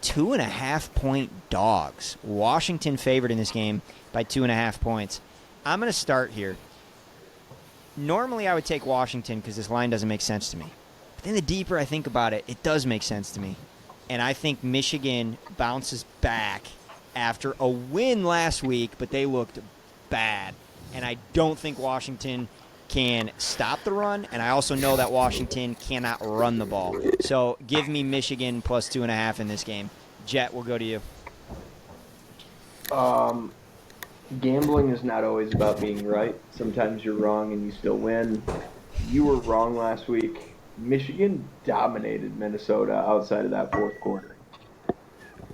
2.5-point dogs. Washington favored in this game by 2.5 points. I'm going to start here. Normally I would take Washington because this line doesn't make sense to me. But then the deeper I think about it, it does make sense to me. And I think Michigan bounces back after a win last week, but they looked bad. And I don't think Washington can stop the run, and I also know that Washington cannot run the ball. So give me Michigan plus 2.5 in this game. Jet, we'll go to you. Gambling is not always about being right. Sometimes you're wrong and you still win. You were wrong last week. Michigan dominated Minnesota outside of that 4th quarter.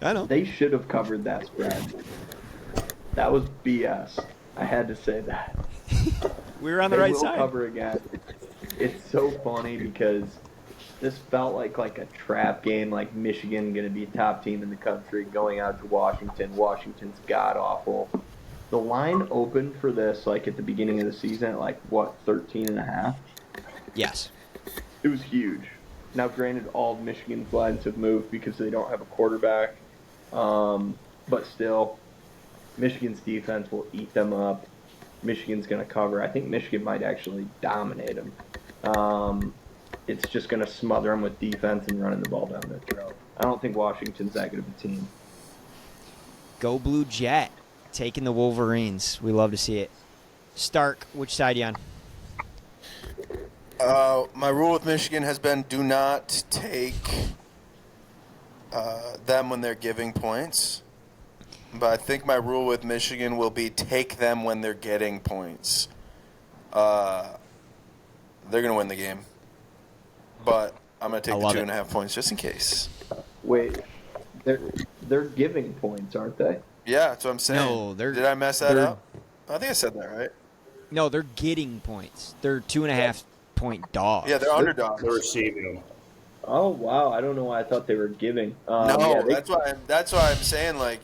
I know. They should have covered that spread. That was BS. I had to say that. We were on the right side. They will cover again. It's so funny because this felt like a trap game, like Michigan going to be a top team in the country, going out to Washington. Washington's god-awful. The line opened for this, at the beginning of the season at, 13.5? Yes. It was huge. Now, granted, all of Michigan's lines have moved because they don't have a quarterback. But still, Michigan's defense will eat them up. Michigan's going to cover. I think Michigan might actually dominate them. It's just going to smother them with defense and running the ball down their throat. I don't think Washington's that good of a team. Go Blue Jet. Taking the Wolverines. We love to see it. Stark, which side you on? My rule with Michigan has been do not take them when they're giving points. but I think my rule with Michigan will be take them when they're getting points. They're going to win the game. But I'm going to take the 2.5 points just in case. Wait, they're giving points, aren't they? Yeah, that's what I'm saying. No, Did I mess that up? I think I said that right. No, they're getting points. They're 2.5 point dogs. Yeah, they're underdogs. They're receiving them. Oh wow, I don't know why I thought they were giving. No, that's why I'm saying, like,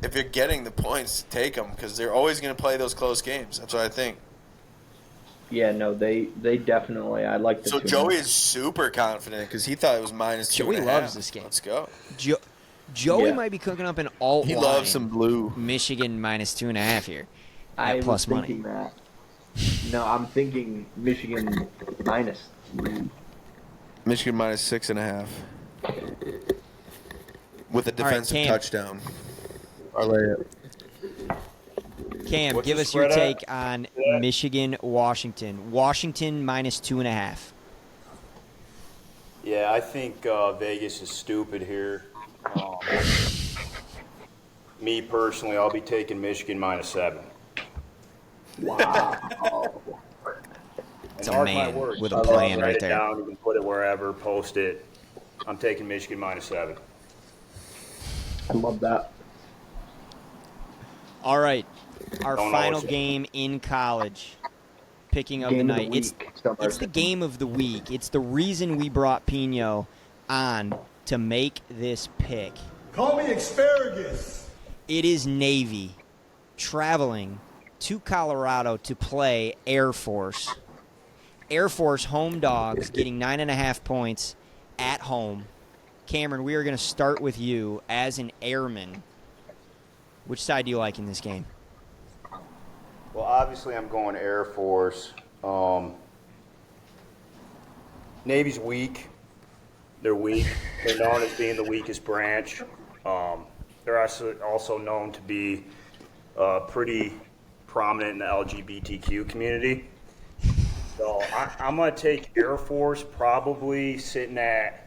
if you're getting the points, take them because they're always going to play those close games. That's what I think. Yeah, no, they definitely. I like the. So Joey is super confident because he thought it was -2.5. Joey loves this game. Let's go. Joey might be cooking up an alt. He loves some blue. Michigan -2.5 here. I was plus money. thinking that. No, I'm thinking Michigan minus. Michigan -6.5 with a defensive touchdown. Cam, What's give the us your spread take on Michigan, Washington. Washington -2.5. Yeah, I think Vegas is stupid here. Me personally, I'll be taking Michigan -7. Wow. It's a man with a plan right Write it there. down. You can put it wherever. Post it. I'm taking Michigan -7. I love that. All right, our Don't know final what's- game in college, picking of Game the of the night. week. It's the game of the week. It's the reason we brought Peno on to make this pick. Call me asparagus. It is Navy traveling to Colorado to play Air Force. Air Force home dogs getting 9.5 points at home. Cameron, we are going to start with you as an airman. Which side do you like in this game? Well, obviously, I'm going Air Force. Navy's weak. They're weak. They're known as being the weakest branch. They're also known to be pretty prominent in the LGBTQ community. So I'm going to take Air Force, probably sitting at.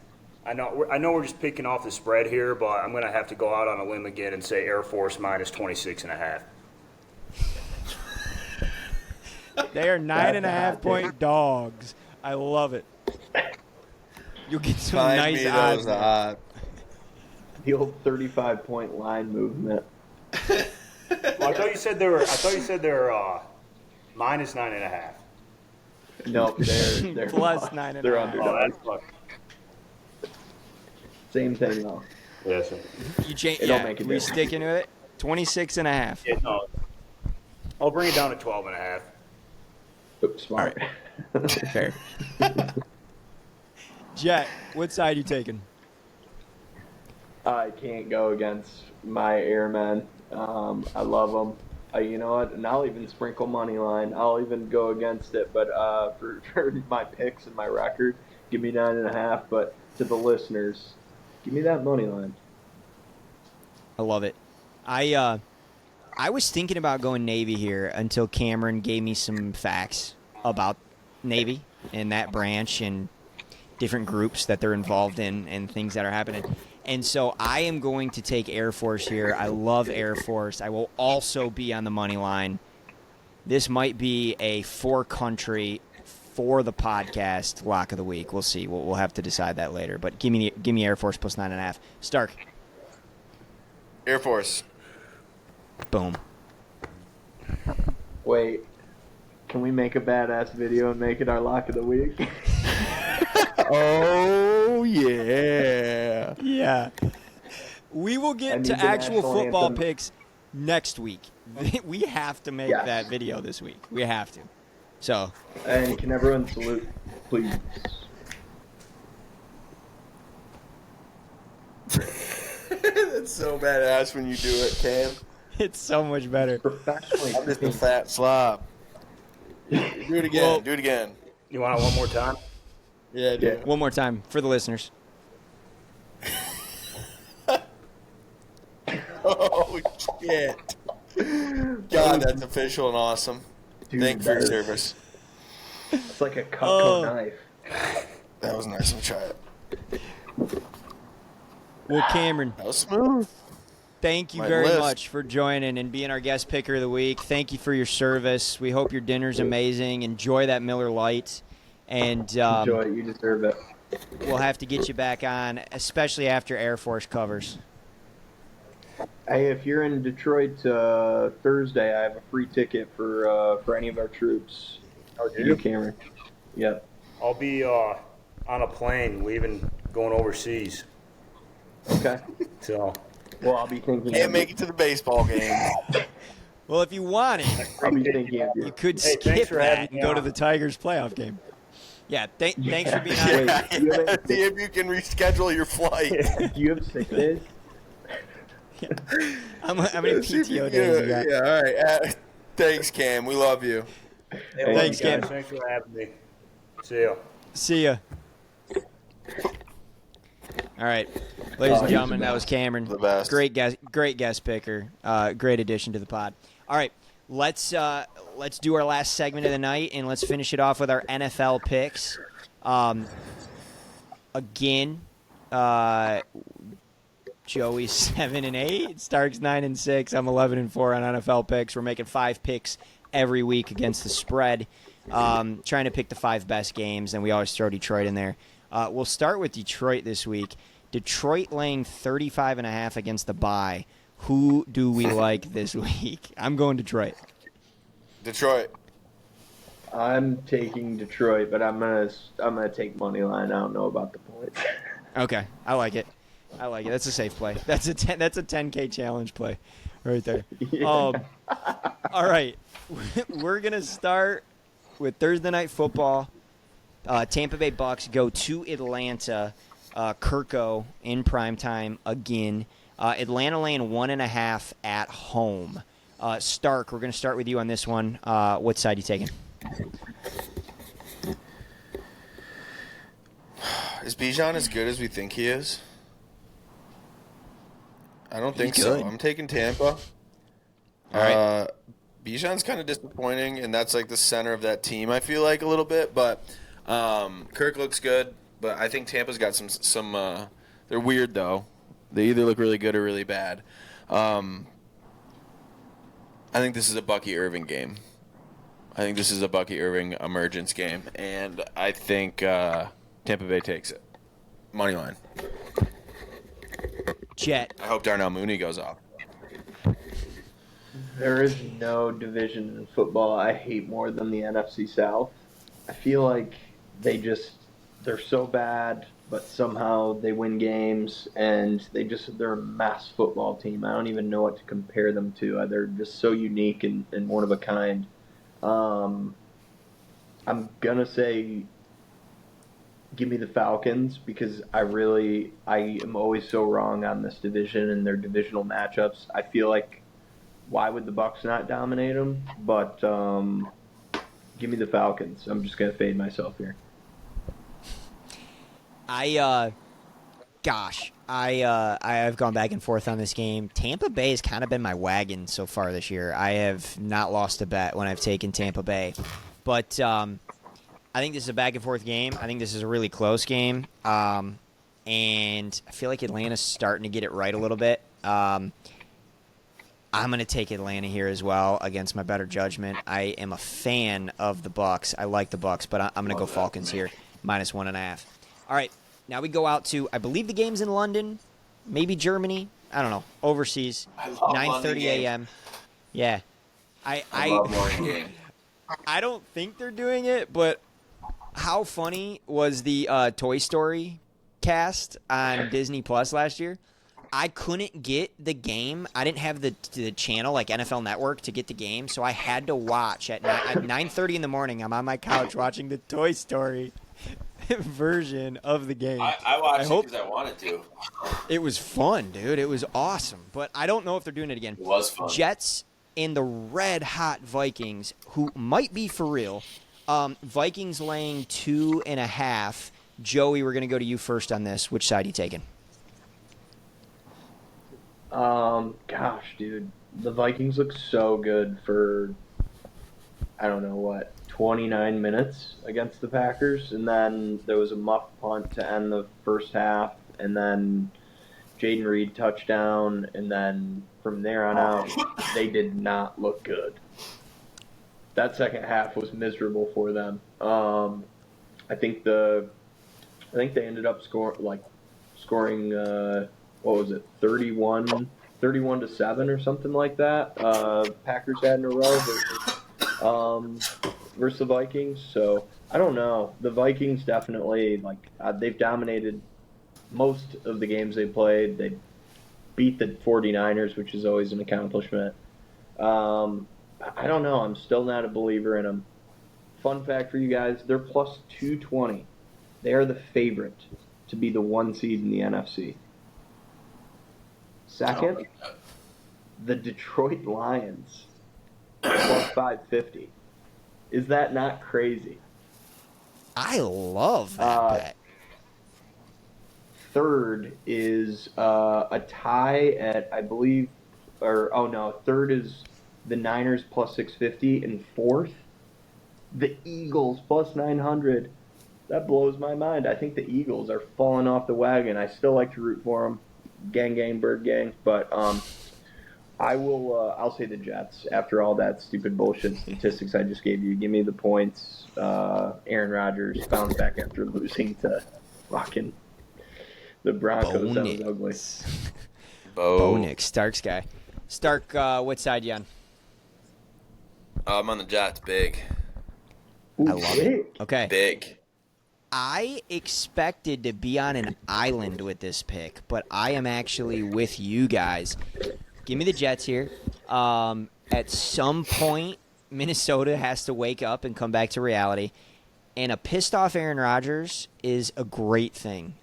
I know we're just picking off the spread here, but I'm going to have to go out on a limb again and say Air Force -26.5. They are 9.5 point dogs. I love it. You'll get some nice odds. The old 35-point line movement. Well, I thought you said they were -9.5. No, they're Plus not. 9.5. They're Oh, underdogs. that's fucking. Same thing though. Yes, sir. You change. It don't Yeah, make a we difference. sticking with it. 26.5. Yeah, no. I'll bring it down to 12.5. Oops, smart. Fair. Jet, what side you taking? I can't go against my airmen. I love them. You know what? And I'll even sprinkle money line. I'll even go against it. But for my picks and my record, give me 9.5. But to the listeners, give me that money line. I love it. I was thinking about going Navy here until Cameron gave me some facts about Navy and that branch and different groups that they're involved in and things that are happening. And so I am going to take Air Force here. I love Air Force. I will also be on the money line. This might be a for-country, for the podcast lock of the week. We'll see. We'll have to decide that later. But give me Air Force plus 9.5. Stark. Air Force. Boom. Wait, can we make a badass video and make it our lock of the week? Oh, yeah. Yeah. We will I get need to the actual national football anthem. picks next week. We have to make Yes. that video this week. We have to. So, And can everyone salute, please? That's so badass when you do it, Cam. it's so much better. Professionally. I'm just a fat slob. Do it again. Well- do it again. You want it one more time? Yeah, do it. One more time for the listeners. Oh, shit. God, that's official and awesome. Dude, Thank you for your that is- service. It's like a Cutco Oh. knife. That was nice. Let me try it. Well, Cameron, That was smooth. thank you My very list. much for joining and being our guest picker of the week. Thank you for your service. We hope your dinner's amazing. Enjoy that Miller Lite. And Enjoy it. You deserve it. we'll have to get you back on, especially after Air Force covers. Hey, if you're in Detroit Thursday, I have a free ticket for any of our troops. Oh, You, Cameron. Yep. I'll be on a plane leaving, going overseas. Okay. So Well, I'll be thinking. Can't make it to the baseball game. Well, if you want it, I'll be thinking of you you. could Hey, skip thanks for that having and me go to on. the Tigers playoff game. Yeah, thanks for being on. Wait, do you have See if you can reschedule your flight. do you have 6 days? How many See if you- PTO days you got? Yeah, all right. Thanks, Cam. We love you. Hey, Thanks, guys, Cam. thanks for having me. See ya. See ya. All right, ladies and he's gentlemen, the that was Cameron. The best. Great guest picker. Great addition to the pod. All right, let's do our last segment of the night and let's finish it off with our NFL picks. Again, Joey's 7-8, Stark's 9-6. I'm 11-4 on NFL picks. We're making 5 picks every week against the spread. Trying to pick the 5 best games, and we always throw Detroit in there. We'll start with Detroit this week. Detroit laying 35.5 against the bye. Who do we like this week? I'm going Detroit. Detroit. I'm taking Detroit, but I'm gonna take money line. I don't know about the points. Okay, I like it. That's a safe play. That's a 10K challenge play, right there. Yeah. All right, we're gonna start with Thursday night football. Tampa Bay Bucks go to Atlanta. Kirko in primetime again. Atlanta laying 1.5 at home. Stark, we're going to start with you on this one. What side are you taking? Is Bijan as good as we think he is? I don't think He's so. good. I'm taking Tampa. All right. Bijan's kind of disappointing, and that's like the center of that team, I feel like, a little bit. But Kirk looks good, but I think Tampa's got some they're weird, though. They either look really good or really bad. I think this is a Bucky Irving game. I think this is a Bucky Irving emergence game, and I think Tampa Bay takes it. Money line. Jet. I hope Darnell Mooney goes off. There is no division in football I hate more than the NFC South. I feel like they're so bad, but somehow they win games, and they're a mass football team. I don't even know what to compare them to. They're just so unique and one of a kind. I'm gonna say give me the Falcons because I am always so wrong on this division and their divisional matchups. I feel like why would the Bucs not dominate them? But give me the Falcons. I'm just gonna fade myself here. I've gone back and forth on this game. Tampa Bay has kind of been my wagon so far this year. I have not lost a bet when I've taken Tampa Bay. But I think this is a back and forth game. I think this is a really close game. And I feel like Atlanta's starting to get it right a little bit. I'm going to take Atlanta here as well against my better judgment. I am a fan of the Bucs. I like the Bucs, but I'm going to go Falcons here, -1.5. All right, now we go out to, I believe the game's in London, maybe Germany. I don't know, overseas, 9:30 a.m. Yeah. I love morning games. I don't think they're doing it, but how funny was the Toy Story cast on Disney Plus last year? I couldn't get the game. I didn't have the channel, like NFL Network, to get the game, so I had to watch at 9:30 in the morning. I'm on my couch watching the Toy Story version of the game. I watched it because I wanted to. It was fun, dude. It was awesome, but I don't know if they're doing it again. It was fun. Jets and the red-hot Vikings, who might be for real. Vikings laying 2.5. Joey, we're going to go to you first on this. Which side are you taking? Gosh, dude, the Vikings look so good for, I don't know what, 29 minutes against the Packers, and then there was a muff punt to end the first half, and then Jaden Reed touchdown, and then from there on out, they did not look good. That second half was miserable for them. I think they ended up scoring what was it, 31 to 7 or something like that. Packers had in a row versus the Vikings. So I don't know. The Vikings definitely they've dominated most of the games they played. They beat the 49ers, which is always an accomplishment. I don't know. I'm still not a believer in them. Fun fact for you guys, they're plus 220. They are the favorite to be the 1 seed in the NFC. Second, the Detroit Lions, plus 550. Is that not crazy? I love that bet. Third is a tie at, I believe, third is the Niners plus 650, and fourth, the Eagles plus 900. That blows my mind. I think the Eagles are falling off the wagon. I still like to root for them. Gang, gang, bird gang. But I'll say the Jets after all that stupid bullshit statistics I just gave you. Give me the points. Aaron Rodgers bounced back after losing to fucking the Broncos. That was ugly. Bo Nix, Stark's guy. Stark, what side you on? I'm on the Jets. Big. Ooh, I love it. Okay. Big. I expected to be on an island with this pick, but I am actually with you guys. Give me the Jets here. At some point, Minnesota has to wake up and come back to reality. And a pissed-off Aaron Rodgers is a great thing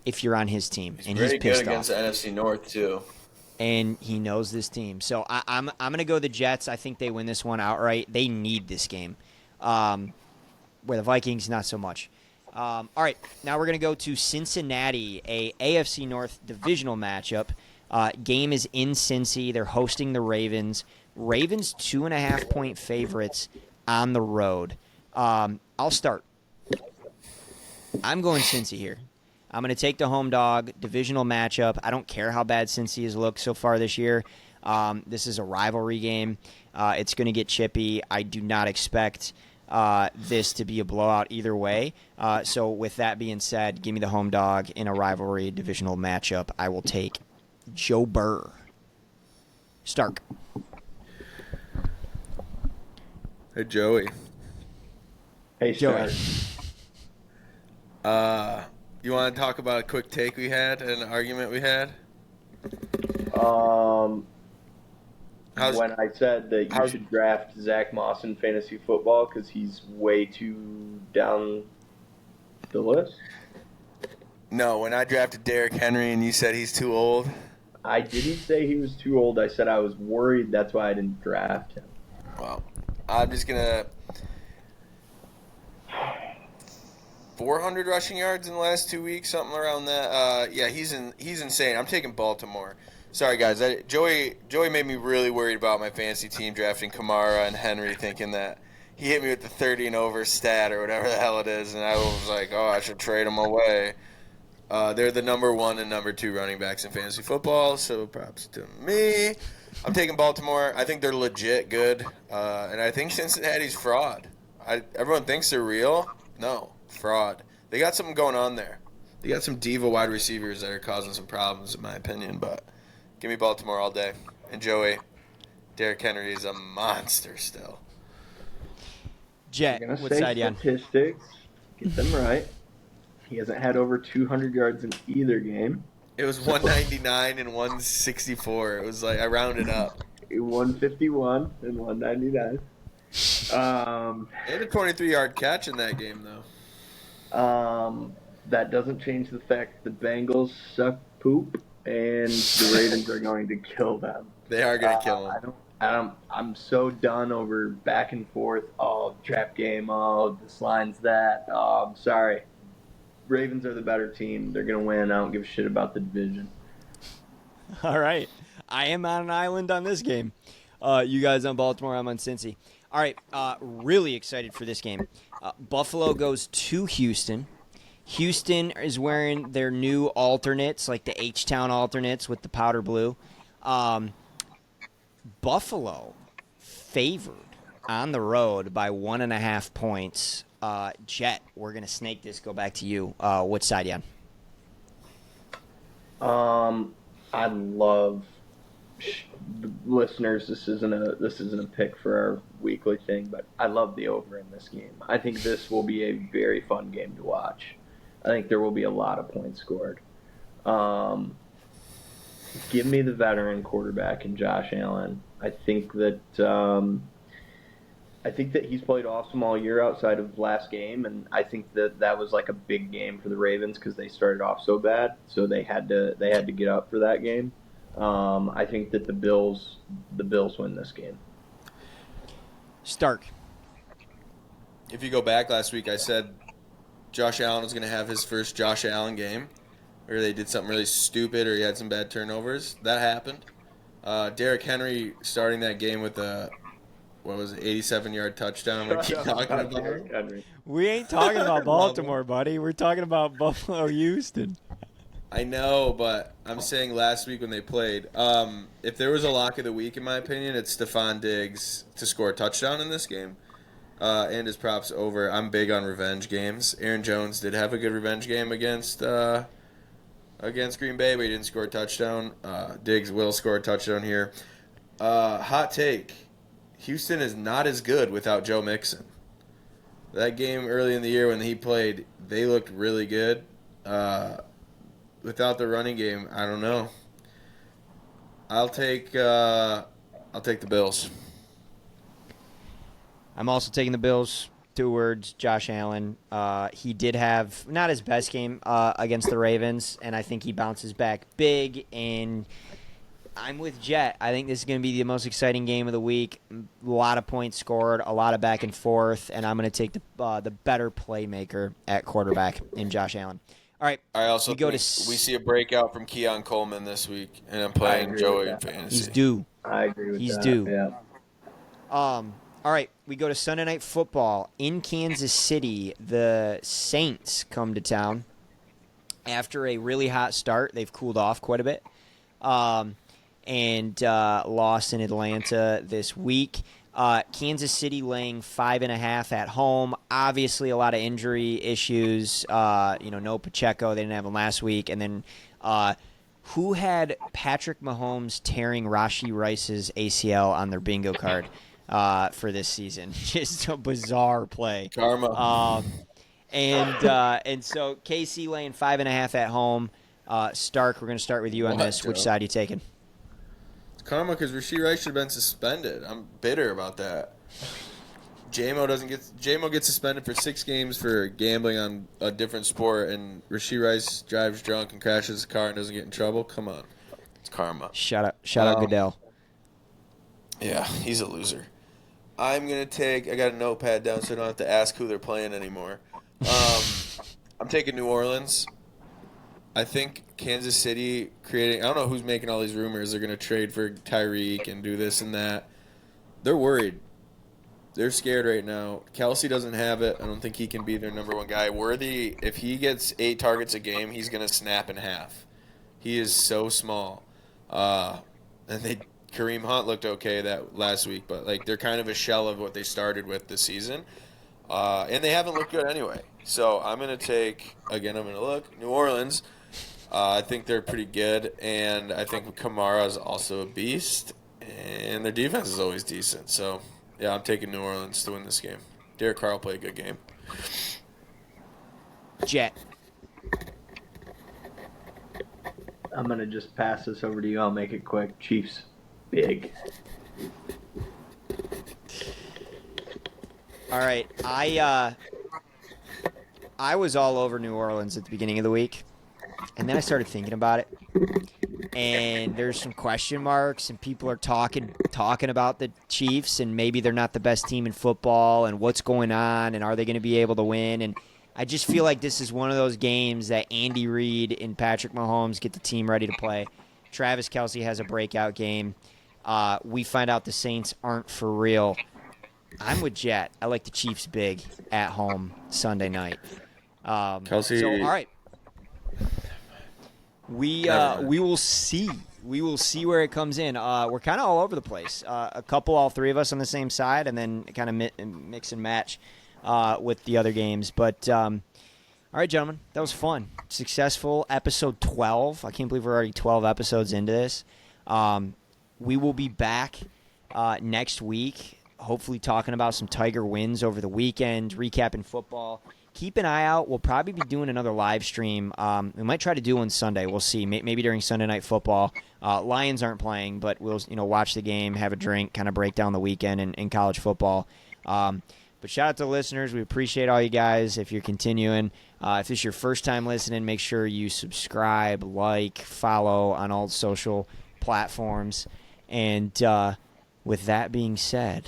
if you're on his team. He's and very he's pissed good against off. the NFC North, too. And he knows this team. So I'm going to go the Jets. I think they win this one outright. They need this game. Where the Vikings, not so much. All right, now we're going to go to Cincinnati, a AFC North divisional matchup. Game is in Cincy. They're hosting the Ravens. Ravens 2.5-point favorites on the road. I'll start. I'm going Cincy here. I'm going to take the home dog, divisional matchup. I don't care how bad Cincy has looked so far this year. This is a rivalry game. It's going to get chippy. I do not expect this to be a blowout either way. So with that being said, give me the home dog in a rivalry divisional matchup. I will take Joe Burr. Stark. Hey, Joey. Hey, Joey. You want to talk about a quick take we had, an argument we had? When I said that you should draft Zach Moss in fantasy football because he's way too down the list? No, when I drafted Derrick Henry and you said he's too old. I didn't say he was too old. I said I was worried. That's why I didn't draft him. Well, I'm just going to... 400 rushing yards in the last 2 weeks, something around that. Yeah, he's insane. I'm taking Baltimore. Sorry, guys. Joey made me really worried about my fantasy team drafting Kamara and Henry, thinking that he hit me with the 30 and over stat or whatever the hell it is, and I was like, oh, I should trade him away. They're the number 1 and number 2 running backs in fantasy football, so props to me. I'm taking Baltimore. I think they're legit good, and I think Cincinnati's fraud. Everyone thinks they're real. No, fraud. They got something going on there. They got some diva wide receivers that are causing some problems, in my opinion, but give me Baltimore all day. And Joey, Derrick Henry is a monster still. Jet, I'm gonna what say side you on? statistics. Get them right. He hasn't had over 200 yards in either game. It was 199 and 164. It was like I rounded up. 151 and 199. And a 23-yard catch in that game, though. That doesn't change the fact the Bengals suck poop, and the Ravens are going to kill them. They are going to kill them. I'm so done over back and forth. Oh, trap game. Oh, this line's that. Oh, I'm sorry. Ravens are the better team. They're going to win. I don't give a shit about the division. All right. I am on an island on this game. You guys on Baltimore, I'm on Cincy. All right, really excited for this game. Buffalo goes to Houston. Houston is wearing their new alternates, like the H-Town alternates with the powder blue. Buffalo favored on the road by 1.5 points. Jet, we're going to snake this. Go back to you. Which side you on? I love listeners. This isn't a pick for our weekly thing, but I love the over in this game. I think this will be a very fun game to watch. I think there will be a lot of points scored. Give me the veteran quarterback in Josh Allen. I think that he's played awesome all year outside of last game, and I think that was like a big game for the Ravens because they started off so bad, so they had to get up for that game. I think that the Bills win this game. Stark. If you go back last week, I said Josh Allen was going to have his first Josh Allen game, or they did something really stupid, or he had some bad turnovers. That happened. Derrick Henry starting that game with a 87-yard touchdown. We keep talking about. We ain't talking about Baltimore, buddy. We're talking about Buffalo, Houston. I know, but I'm saying last week when they played, if there was a lock of the week, in my opinion, it's Stephon Diggs to score a touchdown in this game, and his props over. I'm big on revenge games. Aaron Jones did have a good revenge game against Green Bay, but he didn't score a touchdown. Diggs will score a touchdown here. Hot take. Houston is not as good without Joe Mixon. That game early in the year when he played, they looked really good. Without the running game, I don't know. I'll take the Bills. I'm also taking the Bills. 2 words, Josh Allen. He did have not his best game against the Ravens, and I think he bounces back big. And I'm with Jet. I think this is going to be the most exciting game of the week. A lot of points scored, a lot of back and forth, and I'm going to take the better playmaker at quarterback in Josh Allen. All right. I also think we see a breakout from Keon Coleman this week, and I'm playing Joey in fantasy. He's due. I agree with that. He's due. Yeah. All right, we go to Sunday Night Football in Kansas City. The Saints come to town after a really hot start. They've cooled off quite a bit, and lost in Atlanta this week. Kansas City laying 5.5 at home. Obviously, a lot of injury issues. No Pacheco. They didn't have him last week. And then who had Patrick Mahomes tearing Rashee Rice's ACL on their bingo card for this season? Just a bizarre play. Karma. And so KC laying 5.5 at home. Stark, we're going to start with you on this. Joe? Which side are you taking? Karma, because Rashee Rice should have been suspended. I'm bitter about that. J-Mo gets suspended for 6 games for gambling on a different sport, and Rashee Rice drives drunk and crashes his car and doesn't get in trouble. Come on, it's karma. Shout out Goodell. Yeah, he's a loser. I'm gonna take. I got a notepad down so I don't have to ask who they're playing anymore. I'm taking New Orleans. I think Kansas City I don't know who's making all these rumors. They're going to trade for Tyreek and do this and that. They're worried. They're scared right now. Kelsey doesn't have it. I don't think he can be their number one guy. Worthy, if he gets 8 targets a game, he's going to snap in half. He is so small. And Kareem Hunt looked okay that last week, but they're kind of a shell of what they started with this season. And they haven't looked good anyway. So I'm going to take, again, New Orleans. I think they're pretty good, and I think Kamara is also a beast, and their defense is always decent. So, yeah, I'm taking New Orleans to win this game. Derek Carr played a good game. Jet. I'm going to just pass this over to you. I'll make it quick. Chiefs, big. All right. I was all over New Orleans at the beginning of the week. And then I started thinking about it, and there's some question marks, and people are talking about the Chiefs, and maybe they're not the best team in football, and what's going on, and are they going to be able to win? And I just feel like this is one of those games that Andy Reid and Patrick Mahomes get the team ready to play. Travis Kelce has a breakout game. We find out the Saints aren't for real. I'm with Jet. I like the Chiefs big at home Sunday night. Kelsey. So, all right. We will see. We will see where it comes in. We're kind of all over the place. All three of us on the same side, and then kind of mix and match with the other games. But all right, gentlemen, that was fun. Successful episode 12. I can't believe we're already 12 episodes into this. We will be back next week, hopefully talking about some Tiger wins over the weekend, recapping football. Keep an eye out. We'll probably be doing another live stream. We might try to do one Sunday. We'll see. Maybe during Sunday Night Football. Lions aren't playing, but we'll watch the game, have a drink, kind of break down the weekend in college football. But shout out to the listeners. We appreciate all you guys. If you're continuing, if this is your first time listening, make sure you subscribe, like, follow on all social platforms. And with that being said,